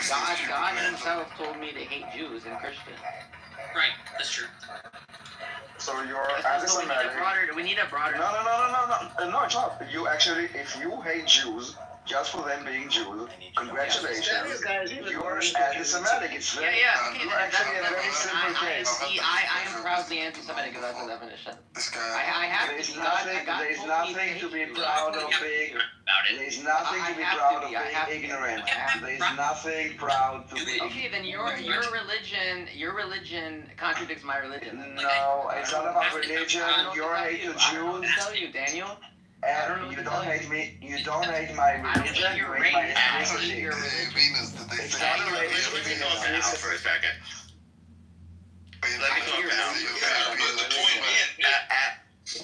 how God himself told me to hate Jews and Christians.
Right, that's true.
So you're anti-Semitic.
We need a broader.
No, it's not. You actually, if you hate Jews, just for them being Jews, congratulations. You're anti-Semitic. It's very, you're actually a very simple case.
I am proudly anti-Semitic, if that's the definition.
This guy.
I have
There's
to.
There's nothing to be proud of being. There's nothing to be proud of being ignorant. There's nothing proud to be.
Okay, then your religion contradicts my religion.
No, it's not about religion. Your hate to
I don't
Jews.
tell you, Daniel.
And you don't hate me. You don't hate my religion. You hate my ethnicity.
Venus, did they
It's
say
not a religion.
Let me talk to Al for a second. Let me talk to Al.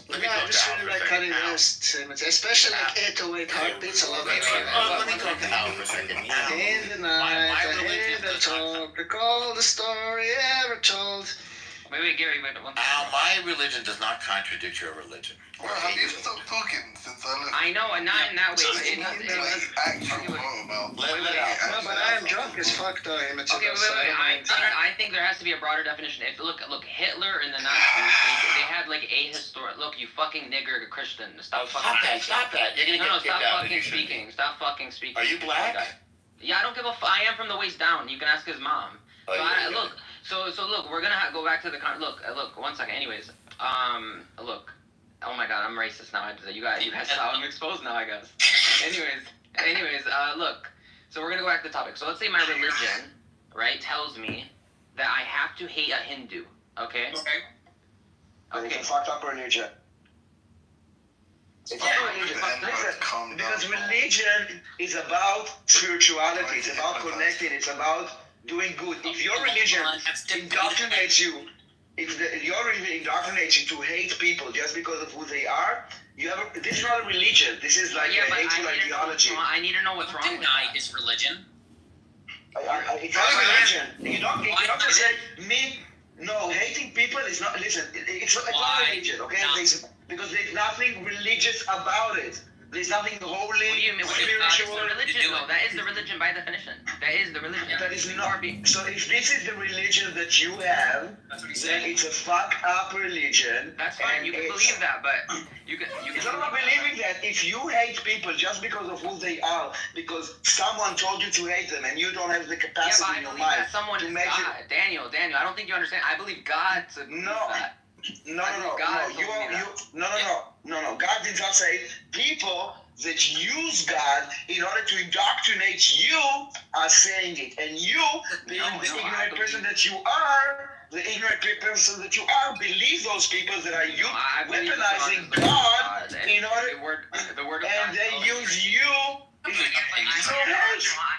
Let me
I
talk
just
to Al
really
for a
like
second.
cutting this, especially like 808 heartbeats. I love it.
Let me talk to Al for a second. Al,
In the night, I hear the talk, recall the story ever told.
Wait, Gary, wait one.
Al, my religion does not contradict your religion.
Well, have you stopped talking since I left?
I know, and not in that way.
But I am drunk as fuck though, Himity.
Okay, wait. I think there has to be a broader definition. Look, Hitler and the Nazis, they had like a historic. Look, you fucking nigger Christian. Stop
that. You're gonna get kicked out.
Stop fucking speaking.
Are you black?
Yeah, I don't give a I am from the waist down. You can ask his mom.
Look, so look, we're gonna go back to the look, 1 second. Anyways, look, oh my God, I'm racist now. You guys saw I'm exposed now, I guess. Anyways, look, so we're gonna go back to the topic. So let's say my religion, right, tells me that I have to hate a Hindu. Okay.
It's a fucked up religion. It's because religion is about spirituality. It's about connecting. It's about doing good. If your religion indoctrinates you, your religion indoctrinates you to hate people just because of who they are, this is not a religion. This is like a hateful ideology.
I need to know what's wrong with that.
Is religion.
It's not a religion. You cannot just say me. No, hating people is not. Listen, it's not a religion, okay? Because there's nothing religious about it. There's nothing holy,
what do you mean?
spiritual.
Religion, though. That is the religion by definition. That is the religion.
That is not. So if this is the religion that you have, then it's a fuck up religion.
That's fine. You can believe that, but you can.
It's not about believing that. If you hate people just because of who they are, because someone told you to hate them, and you don't have the capacity in your mind
that someone
to
is
make
God.
it.
Daniel, I don't think you understand. I believe God to believe that.
No.
God
did not say people that use God in order to indoctrinate you are saying it, and you, being the ignorant person that you are, believe those people that are weaponizing God in order, and they use you.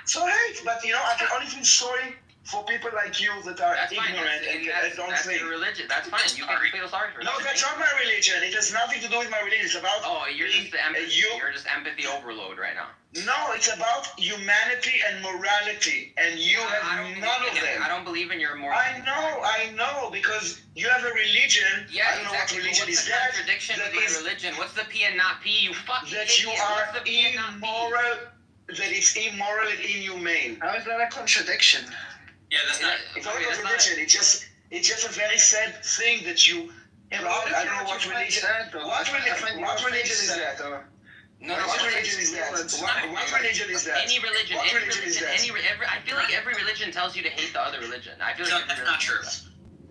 So hate. But I can only feel sorry for people like you that are ignorant and don't think.
That's your religion. That's fine. You can feel sorry for that.
No, that's not my religion. It has nothing to do with my religion. It's about
you're just empathy overload right now.
No, it's about humanity and morality, and you have none of them.
I don't believe in your morality.
I know, because you have a religion.
Yeah,
I don't know what religion is
that. What's the contradiction with my religion? What's the P and not P? You fucking
that
idiot.
You are immoral. That it's immoral and inhumane.
How is that a contradiction?
Yeah, that's not.
It's not a contradiction. It's just a very sad thing that you. I don't know what religion. What religion is that? What religion is that? What religion is that?
Any religion.
What religion is that?
I feel like every religion tells you to hate the other religion. I feel like
that's not true.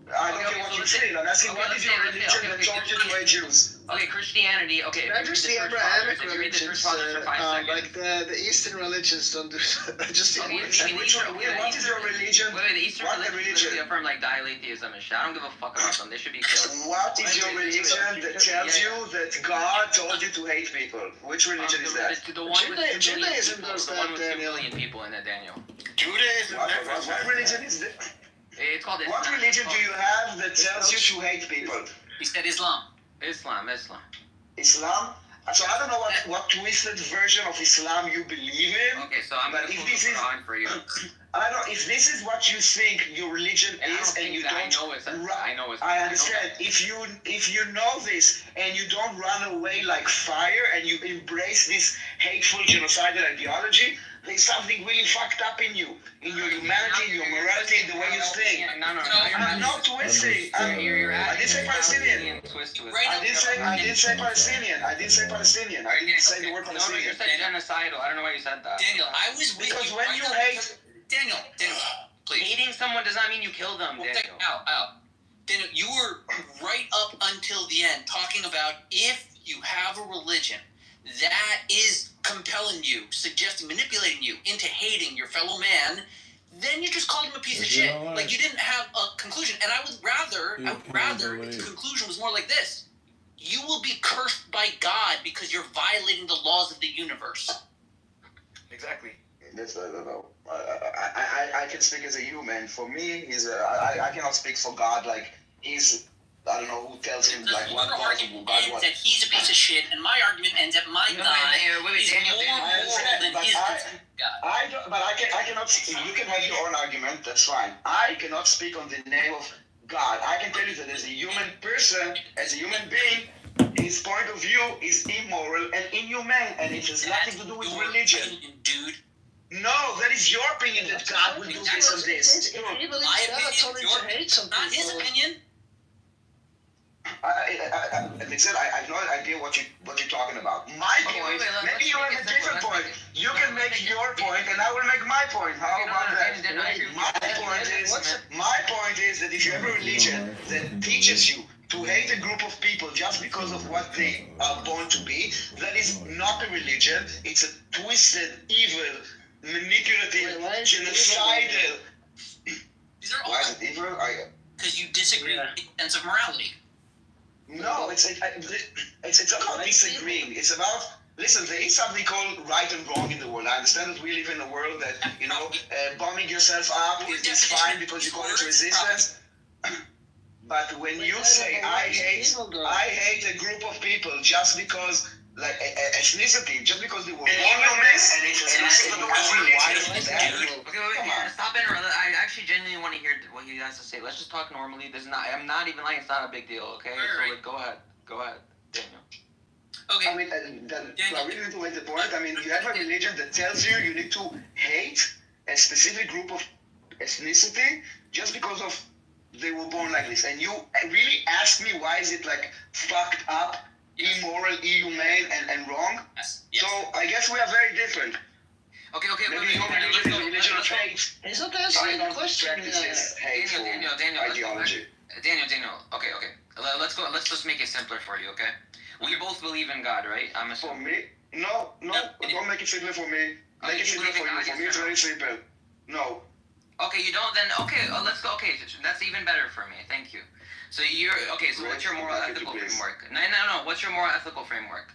I don't care what you say. I'm asking what is your religion that told you to hate Jews?
Okay, Christianity. Okay,
just the Abrahamic religions, like the Eastern religions don't do that. Just
what is your religion?
Wait, the Eastern religions affirm like dialetheism and shit. I don't give a fuck about them. They should be killed.
What is your religion that tells you that God told you to hate people? Which religion is that?
The one with
Judaism does
the
that,
one with 2 million people in it, Daniel.
Judaism.
What religion is that?
It's called Islam.
What religion do you have that tells you to hate people?
He said Islam.
Islam.
Islam? So I don't know what twisted version of Islam you believe in.
Okay, so I'm going to put the Quran for you.
I don't know if this is what you think your religion is, and you don't.
I know it's.
I understand. If you know this and you don't run away like fire and you embrace this hateful genocidal ideology, there's something really fucked up in you, in your humanity, in your morality, in the way you think.
No.
I'm not twisting. I didn't say Palestinian. I didn't say Palestinian. I didn't say the word Palestinian.
No, you said genocidal. I don't know why you said that.
Daniel, I was with
because
you.
When you hate.
Daniel, please.
Hating someone does not mean you kill them, Daniel.
Daniel, you were right up until the end talking about if you have a religion that is compelling you, suggesting, manipulating you into hating your fellow man, then you just called him a piece of shit. Like you didn't have a conclusion. And I would rather if the conclusion was more like this. You will be cursed by God because you're violating the laws of the universe.
Exactly. No. I can speak as a human. For me, I cannot speak for God. Like he's, I don't know who tells him like what
God was. That he's a piece of shit, and my argument ends that my God is more moral than his God.
I cannot. You can have your own argument. That's fine. I cannot speak on the name of God. I can tell you that as a human person, as a human being, his point of view is immoral and inhumane, and it has nothing to do with religion.
Dude.
No, that is your opinion that God will do this and this.
If he believes God told him to hate some people.
Not his opinion.
I have no idea what you're talking about. My point, maybe you have a different point. You can make make your point, and I will make my point. How about that? My point is that if you have a religion that teaches you to hate a group of people just because of what they are born to be, that is not a religion. It's a twisted, evil, manipulative, genocidal.
These are all.
Why is it evil?
Because you disagree with the sense of morality.
No, it's not about disagreeing. It's about, listen, there is something called right and wrong in the world. I understand that we live in a world that, bombing yourself up is fine because you call it resistance. But when you say, I hate a group of people just because, like, ethnicity, just because they were born like this,
Stop interrupting. I actually genuinely want to hear what he has to say. Let's just talk normally. I'm not even lying. It's not a big deal, okay? So, like, go ahead, Daniel.
Okay.
I mean, I really need to make the point. I mean, you have a religion that tells you need to hate a specific group of ethnicity just because of they were born like this. And you really ask me why is it, like, fucked up, immoral, inhumane, and wrong?
Yes.
So I guess we are very different.
Okay,
Maybe your religion is a religion of hate.
It's not answering the question.
Daniel,
ideology.
Daniel. Okay. Let's go. Let's just make it simpler for you, okay? We both believe in God, right? I'm assuming.
For me? No. Don't make it simpler for me. Make it simpler for you. For me, it's very simple. No.
Okay, you don't. Then let's go. Okay, that's even better for me. Thank you. So So what's your moral ethical framework? No. What's your moral ethical framework?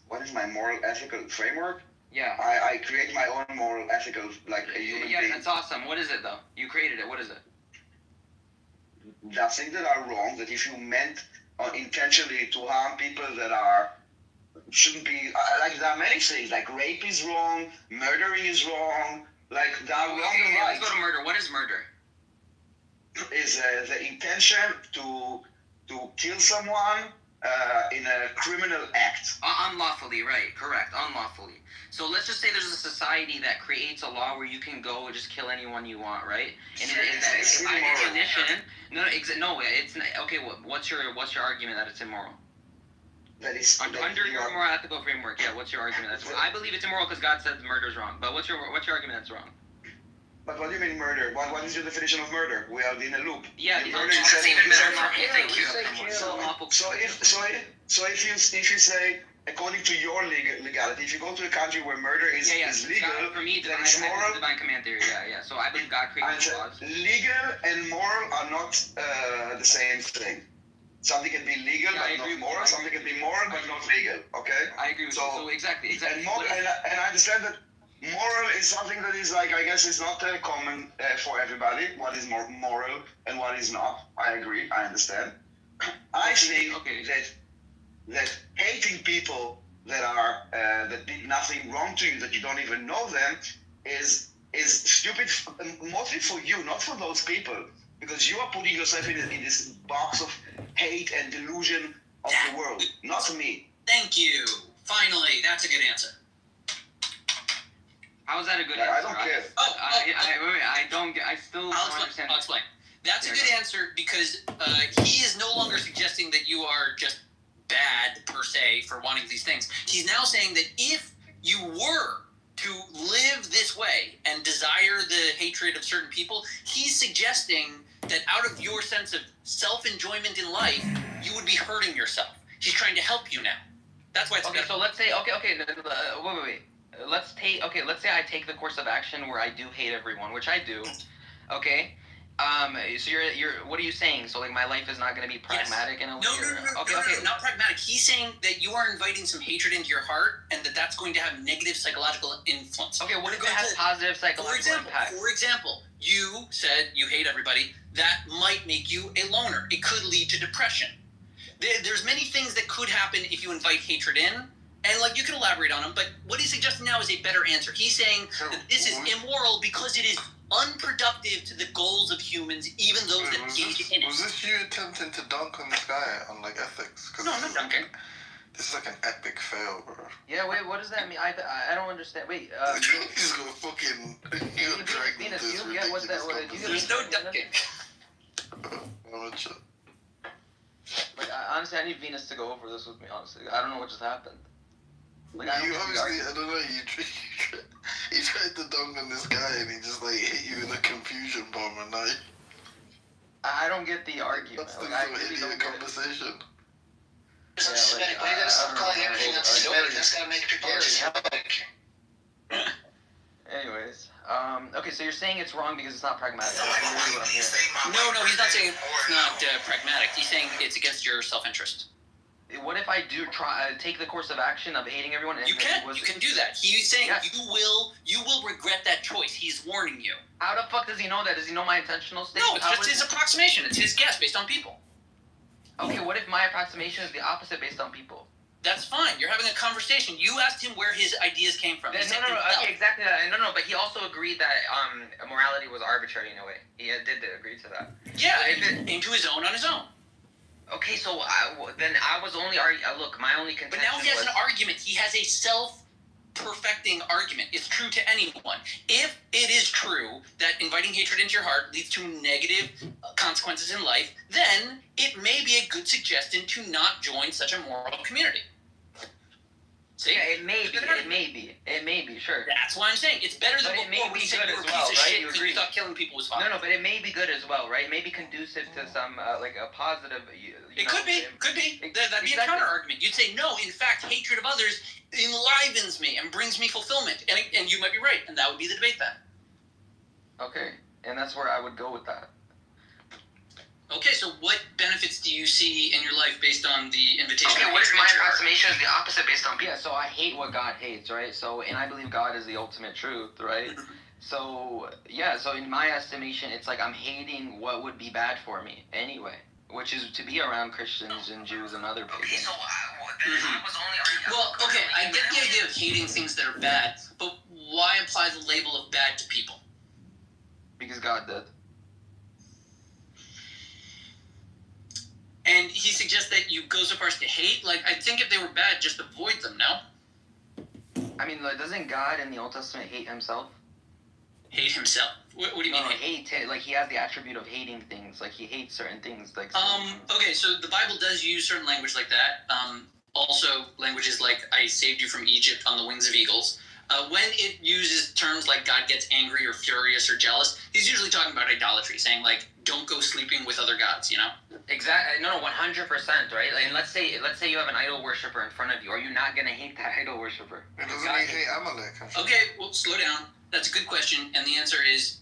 What is my moral ethical framework?
Yeah.
I create my own moral ethical, like a human being.
Yeah, that's awesome. What is it though? You created it. What is it?
The things that are wrong. That if you meant intentionally to harm people that shouldn't be. Like there are many things. Like rape is wrong. Murdering is wrong. Like there are wrong and right.
Let's go to murder. What is murder?
Is the intention to kill someone in a criminal act.
Unlawfully, right? Correct. Unlawfully. So let's just say there's a society that creates a law where you can go and just kill anyone you want, right? And it's by definition. No, it's not, okay. What's your argument that it's immoral?
That is
under your moral ethical framework. Yeah. What's your argument that's wrong? I believe it's immoral because God said murder is wrong. But what's your argument that's wrong?
But what do you mean murder? What is your definition of murder? We are in a loop.
Yeah,
murder is So if you say according to your legality, if you go to a country where murder is legal,
for me,
then it's moral.
Divine command theory. Yeah. So I believe God created laws.
Legal and moral are not the same thing. Something can be legal but not moral. Something can be moral but not legal. Okay.
I agree with you. So exactly.
And I understand that. Moral is something that is like, I guess, is not common for everybody. What is moral and what is not. I agree. I understand. I think that hating people that did nothing wrong to you, that you don't even know them, is stupid. Mostly for you, not for those people, because you are putting yourself in this box of hate and delusion of the world. Not me.
Thank you. Finally, that's a good answer.
How is that a good answer?
I don't care.
I still don't understand.
I'll explain. That's a good answer because he is no longer suggesting that you are just bad per se for wanting these things. He's now saying that if you were to live this way and desire the hatred of certain people, he's suggesting that out of your sense of self-enjoyment in life, you would be hurting yourself. He's trying to help you now. That's why it's
okay. So let's say wait. Let's say I take the course of action where I do hate everyone, which I do. Okay. So you're what are you saying? So like my life is not going to be pragmatic in a way?
No, not pragmatic. He's saying that you are inviting some hatred into your heart, and that's going to have negative psychological influence.
Okay, what if it has positive psychological impact?
For example, you said you hate everybody. That might make you a loner. It could lead to depression. There's many things that could happen if you invite hatred in. And, like, you can elaborate on him, but what he's suggesting now is a better answer. He's saying that this is immoral because it is unproductive to the goals of humans, even those that engage in it.
Was this you attempting to dunk on this guy on, like, ethics?
No, I'm not dunking.
This is like an epic fail, bro.
Yeah, wait, what does that mean? I don't understand. Wait,
he's gonna fucking drag
Venus, do you get what that was?
There's no dunking.
Like, honestly, I need Venus to go over this with me, honestly. I don't know what just happened. Like,
I don't know, you
I don't get the argument.
That's
Like,
the
I really don't
idiot
get it.
conversation.
Anti-Semitic. Why are you gonna stop calling everything anti-Semitic? That's gonna make people anti-Semitic.
Anyways, okay, so you're saying it's wrong because it's not pragmatic. That's really what I'm hearing.
No, he's not saying it's not pragmatic. He's saying it's against your self-interest.
What if I do take the course of action of hating everyone? And
You can do that. He's saying
Yes.
you will regret that choice. He's warning you.
How the fuck does he know that? Does he know my intentional state?
No, it's just his approximation. It's his guess based on people.
Okay, what if my approximation is the opposite based on people?
That's fine. You're having a conversation. You asked him where his ideas came from.
No, okay, exactly that. No, but he also agreed that morality was arbitrary in a way. He did agree to that.
Yeah, into his own on his own.
Okay, so then I was only look, my only contention.
But now he has an argument. He has a self-perfecting argument. It's true to anyone. If it is true that inviting hatred into your heart leads to negative consequences in life, then it may be a good suggestion to not join such a moral community. See?
Yeah, it may be, sure.
That's why I'm saying it's better than
but
before when you said you were a piece of shit because you thought killing people was fine.
No, but it may be good as well, right? It may be conducive to some like a positive.
It could be. That'd be a counter argument. You'd say no. In fact, hatred of others enlivens me and brings me fulfillment, and you might be right, and that would be the debate then.
Okay, and that's where I would go with that.
Okay, so what benefits do you see in your life based on the invitation?
Okay, what if my approximation is the opposite based on people? Yeah, so I hate what God hates, right? So, and I believe God is the ultimate truth, right? So, yeah, so in my estimation, it's like I'm hating what would be bad for me anyway, which is to be around Christians and Jews and other people. Okay, so I was only...
Well, okay, I get the idea of hating things that are bad, but why apply the label of bad to people?
Because God did.
And he suggests that you go so far as to hate? Like, I think if they were bad, just avoid them, no?
I mean, like, doesn't God in the Old Testament hate himself?
Hate himself? What do you mean?
Hate. Like, he has the attribute of hating things. Like, he hates certain things. Like.
Okay, so the Bible does use certain language like that. Also, languages like, I saved you from Egypt on the wings of eagles. When it uses terms like God gets angry or furious or jealous, he's usually talking about idolatry, saying, like, don't go sleeping with other gods, you know?
Exactly. No, 100%, right? And let's say you have an idol worshiper in front of you. Are you not going to hate that idol worshiper?
Doesn't he hate Amalek?
Okay, well, slow down. That's a good question. And the answer is,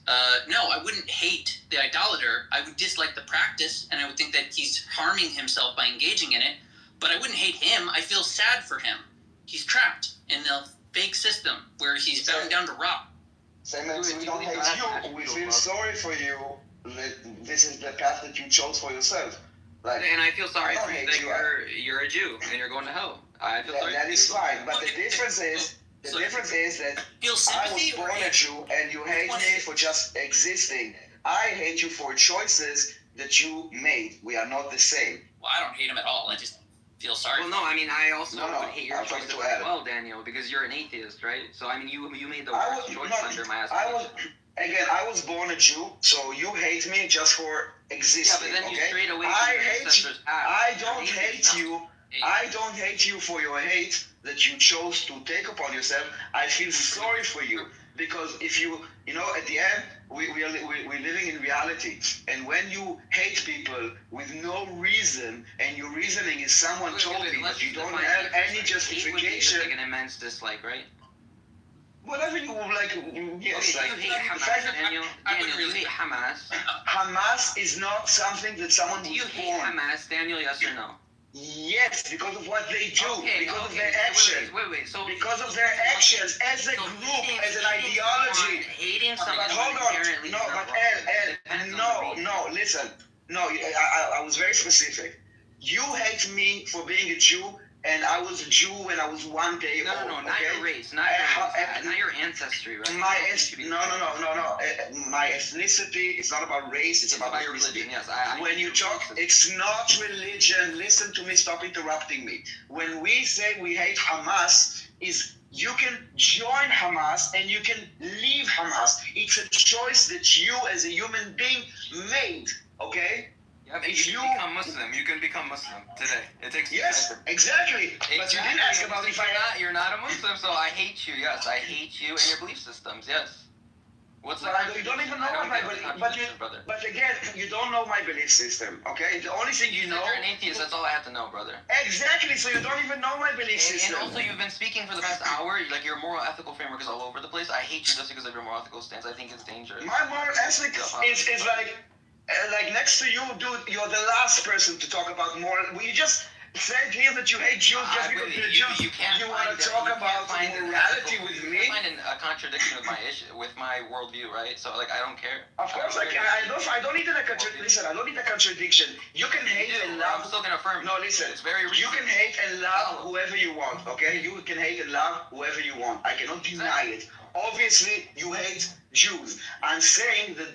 no, I wouldn't hate the idolater. I would dislike the practice, and I would think that he's harming himself by engaging in it. But I wouldn't hate him. I feel sad for him. He's trapped in a fake system where he's bound down to rot.
Same as we don't hate you. We feel sorry for you. This is the path that you chose for yourself. Like,
and I feel sorry for you that you're a Jew and you're going to hell. I feel sorry.
That is fine, but the difference is that I was born a Jew and you hate me for just existing. I hate you for choices that you made. We are not the same.
Well, I don't hate him at all. I just feel sorry.
Well, no, I mean, I also would hate your choice as well, Daniel, because you're an atheist, right? So, I mean, you made the worst choice under my estimation.
I was born a Jew, so you hate me just for existing.
Yeah, but then you strayed away from
I don't hate you. I don't hate you for your hate that you chose to take upon yourself. I feel sorry for you because if you know, at the end, we're living in reality. And when you hate people with no reason, and your reasoning is someone told me that you don't have any justification.
Like an immense dislike, right?
Whatever you like, yes.
Okay, you hate Hamas, Daniel. You hate Hamas.
Hamas is not something that someone.
Do you hate Hamas, Daniel? Yes or no?
Yes, because of what they do, because of their actions.
Wait. So
because of their actions as a group, as an ideology.
Hating someone.
Hold on. No, but Ed, listen. No, I was very specific. You hate me for being a Jew. And I was a Jew when I was 1 day old.
No, not your race, not your ancestry, right?
No. My ethnicity, it's not about race, it's about religion.
Yes,
when you talk, it's not religion. Listen to me, stop interrupting me. When we say we hate Hamas, is you can join Hamas and you can leave Hamas. It's a choice that you as a human being made, okay?
Yeah, if you become Muslim, you can become Muslim today. It takes
exactly. But you didn't ask about if
you're not a Muslim, so I hate you. Yes, I hate you and your belief systems. Yes. What's
Well, you don't even know what my belief, but again, you don't know my belief system, okay? The only thing you know.
You're an atheist. That's all I have to know, brother.
Exactly. So you don't even know my belief system.
And also, you've been speaking for the past hour. Like your moral ethical framework is all over the place. I hate you just because of your moral ethical stance. I think it's dangerous.
My moral ethic is like next to you, dude. You're the last person to talk about moral. You just said here that you hate Jews just because you're Jews. You want to talk about morality with me?
I find a contradiction with my issue, with my worldview, right? So like, I don't care.
Of course, I don't need a contradiction. Listen, I don't need a contradiction. You can hate and love.
I'm still gonna affirm.
No, listen.
It's very
you can hate and love whoever you want. Okay, you can hate and love whoever you want. I cannot deny it. Obviously, you hate Jews. I'm saying that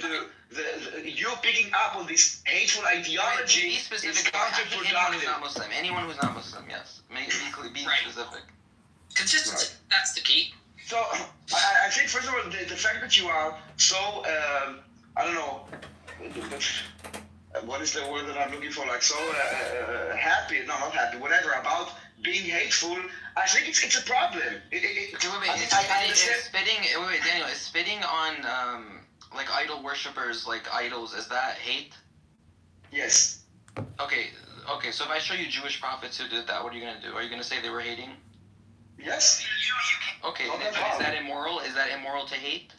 you picking up on this hateful ideology is counterproductive.
Anyone who's not Muslim. Anyone who's not Muslim, yes. Be specific.
Consistency. Right. That's the key.
So I think first of all the fact that you are so I don't know what is the word that I'm looking for, like so happy, no, not happy, whatever, about being hateful. I think it's a problem.
Daniel, is spitting on like idol worshippers, like idols, is that hate?
Yes.
Okay, so if I show you Jewish prophets who did that, what are you gonna do? Are you gonna say they were hating?
Yes.
Okay, is that immoral? Is that immoral to hate?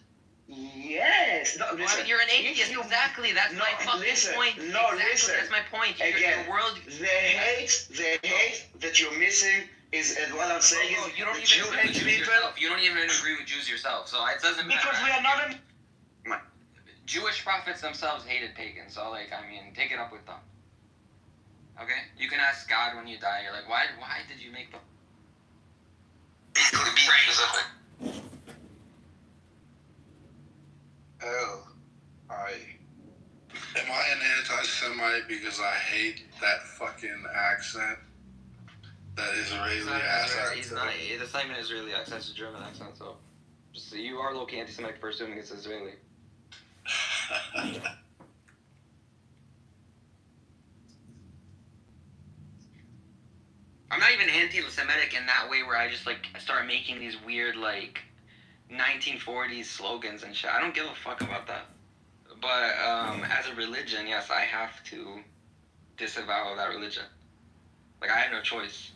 Yes. No, listen,
you're an atheist. Exactly. That's my fucking point.
No,
exactly.
Listen.
That's my point.
Again,
your world.
The hate that you're missing is, and what I'm saying is,
you don't even agree with Jews yourself. You don't even agree with Jews yourself. So it doesn't matter.
Because we are not.
Jewish prophets themselves hated pagans. So like, I mean, take it up with them. Okay. You can ask God when you die. You're like, why did you make them?
Hell, am I an anti-Semite because I hate that fucking accent? That Israeli accent.
He's not. It's not even an Israeli accent. It's a German accent. So, just you are low-key anti-Semitic for assuming it's Israeli. I'm not even anti-Semitic in that way where I just like start making these weird like 1940s slogans and shit. I don't give a fuck about that. But as a religion, yes, I have to disavow that religion. Like I have no choice.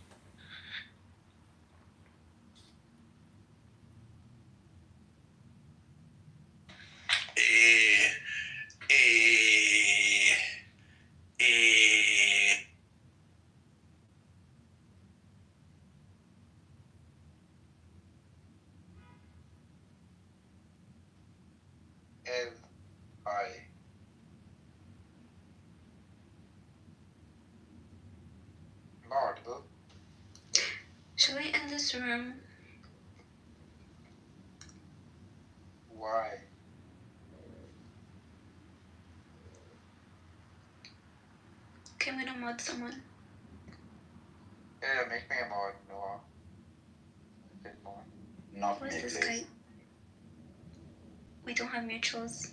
Shall we end this room?
Why?
Can we not mod someone?
Yeah, make me a mod, Noah. Make it mod. Not
Who is
me,
this
please.
guy? We don't have mutuals.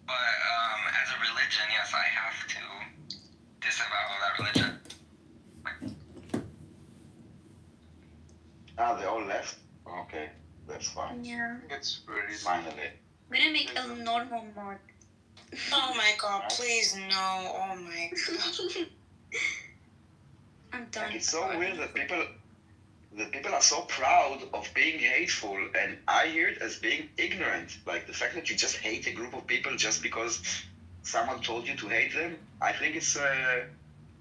But as a religion, yes, I have to disavow that religion.
They all left? Okay, that's fine.
Yeah.
It's pretty
finally.
We're gonna make a normal mod.
Oh my god, please no. Oh my god.
I'm done.
Like, it's so weird that people are so proud of being hateful, and I hear it as being ignorant. Like the fact that you just hate a group of people just because someone told you to hate them, I think it's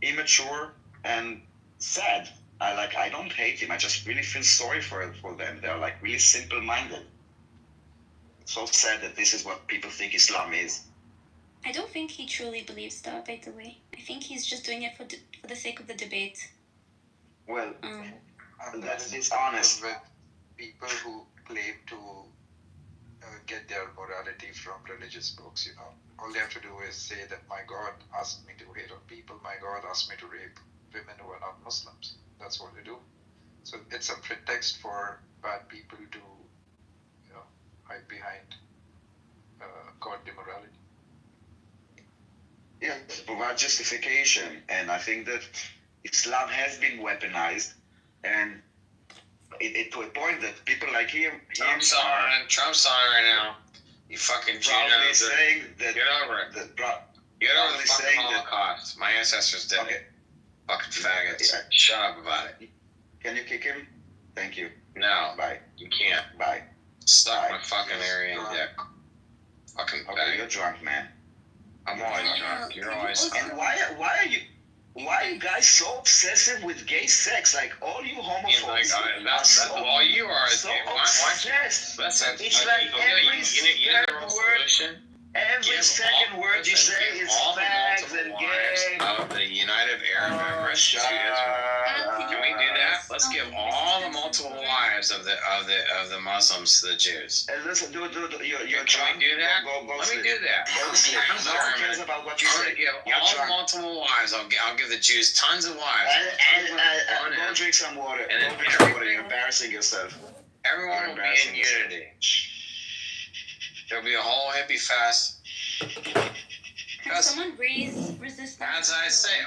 immature and sad. I don't hate him. I just really feel sorry for them. They're like really simple-minded. It's so sad that this is what people think Islam is.
I don't think he truly believes that, by the way. I think he's just doing it for the sake of the debate.
Well, that's dishonest.
With people who claim to get their morality from religious books, you know. All they have to do is say that my God asked me to hate on people. My God asked me to rape women who are not Muslims. That's what they do. So it's a pretext for bad people to, you know, hide behind God immorality.
Yeah, to provide justification. And I think that Islam has been weaponized, and it to a point that people like him
Trump's on right now. You fucking
proudly saying that.
Get over it. Get over the fucking Holocaust. My ancestors did it. Fucking faggots. Shut up about it.
Can you kick him? Thank you.
No.
Bye.
You can't.
Bye.
Suck my fucking Aryan dick. Fucking
okay, you're drunk, man.
I'm always drunk. You're always.
And why are you guys so obsessive with gay sex? Like all you homophobes.
All you are.
So obsessed. It's like every second word. Every second word you say is fags and gay.
Of the United Arab Emirates. Can we do that? Let's give all the multiple wives of the Muslims to the Jews.
And listen, you're
Can we do that? Let me do that.
No one cares about what you say.
I'm gonna give all the multiple wives. I'll give the Jews tons of wives.
And go drink some water. Go drink some water. You're embarrassing yourself.
Everyone will be in unity. There'll be a whole hippie fest.
Can someone raise resistance?
As I say,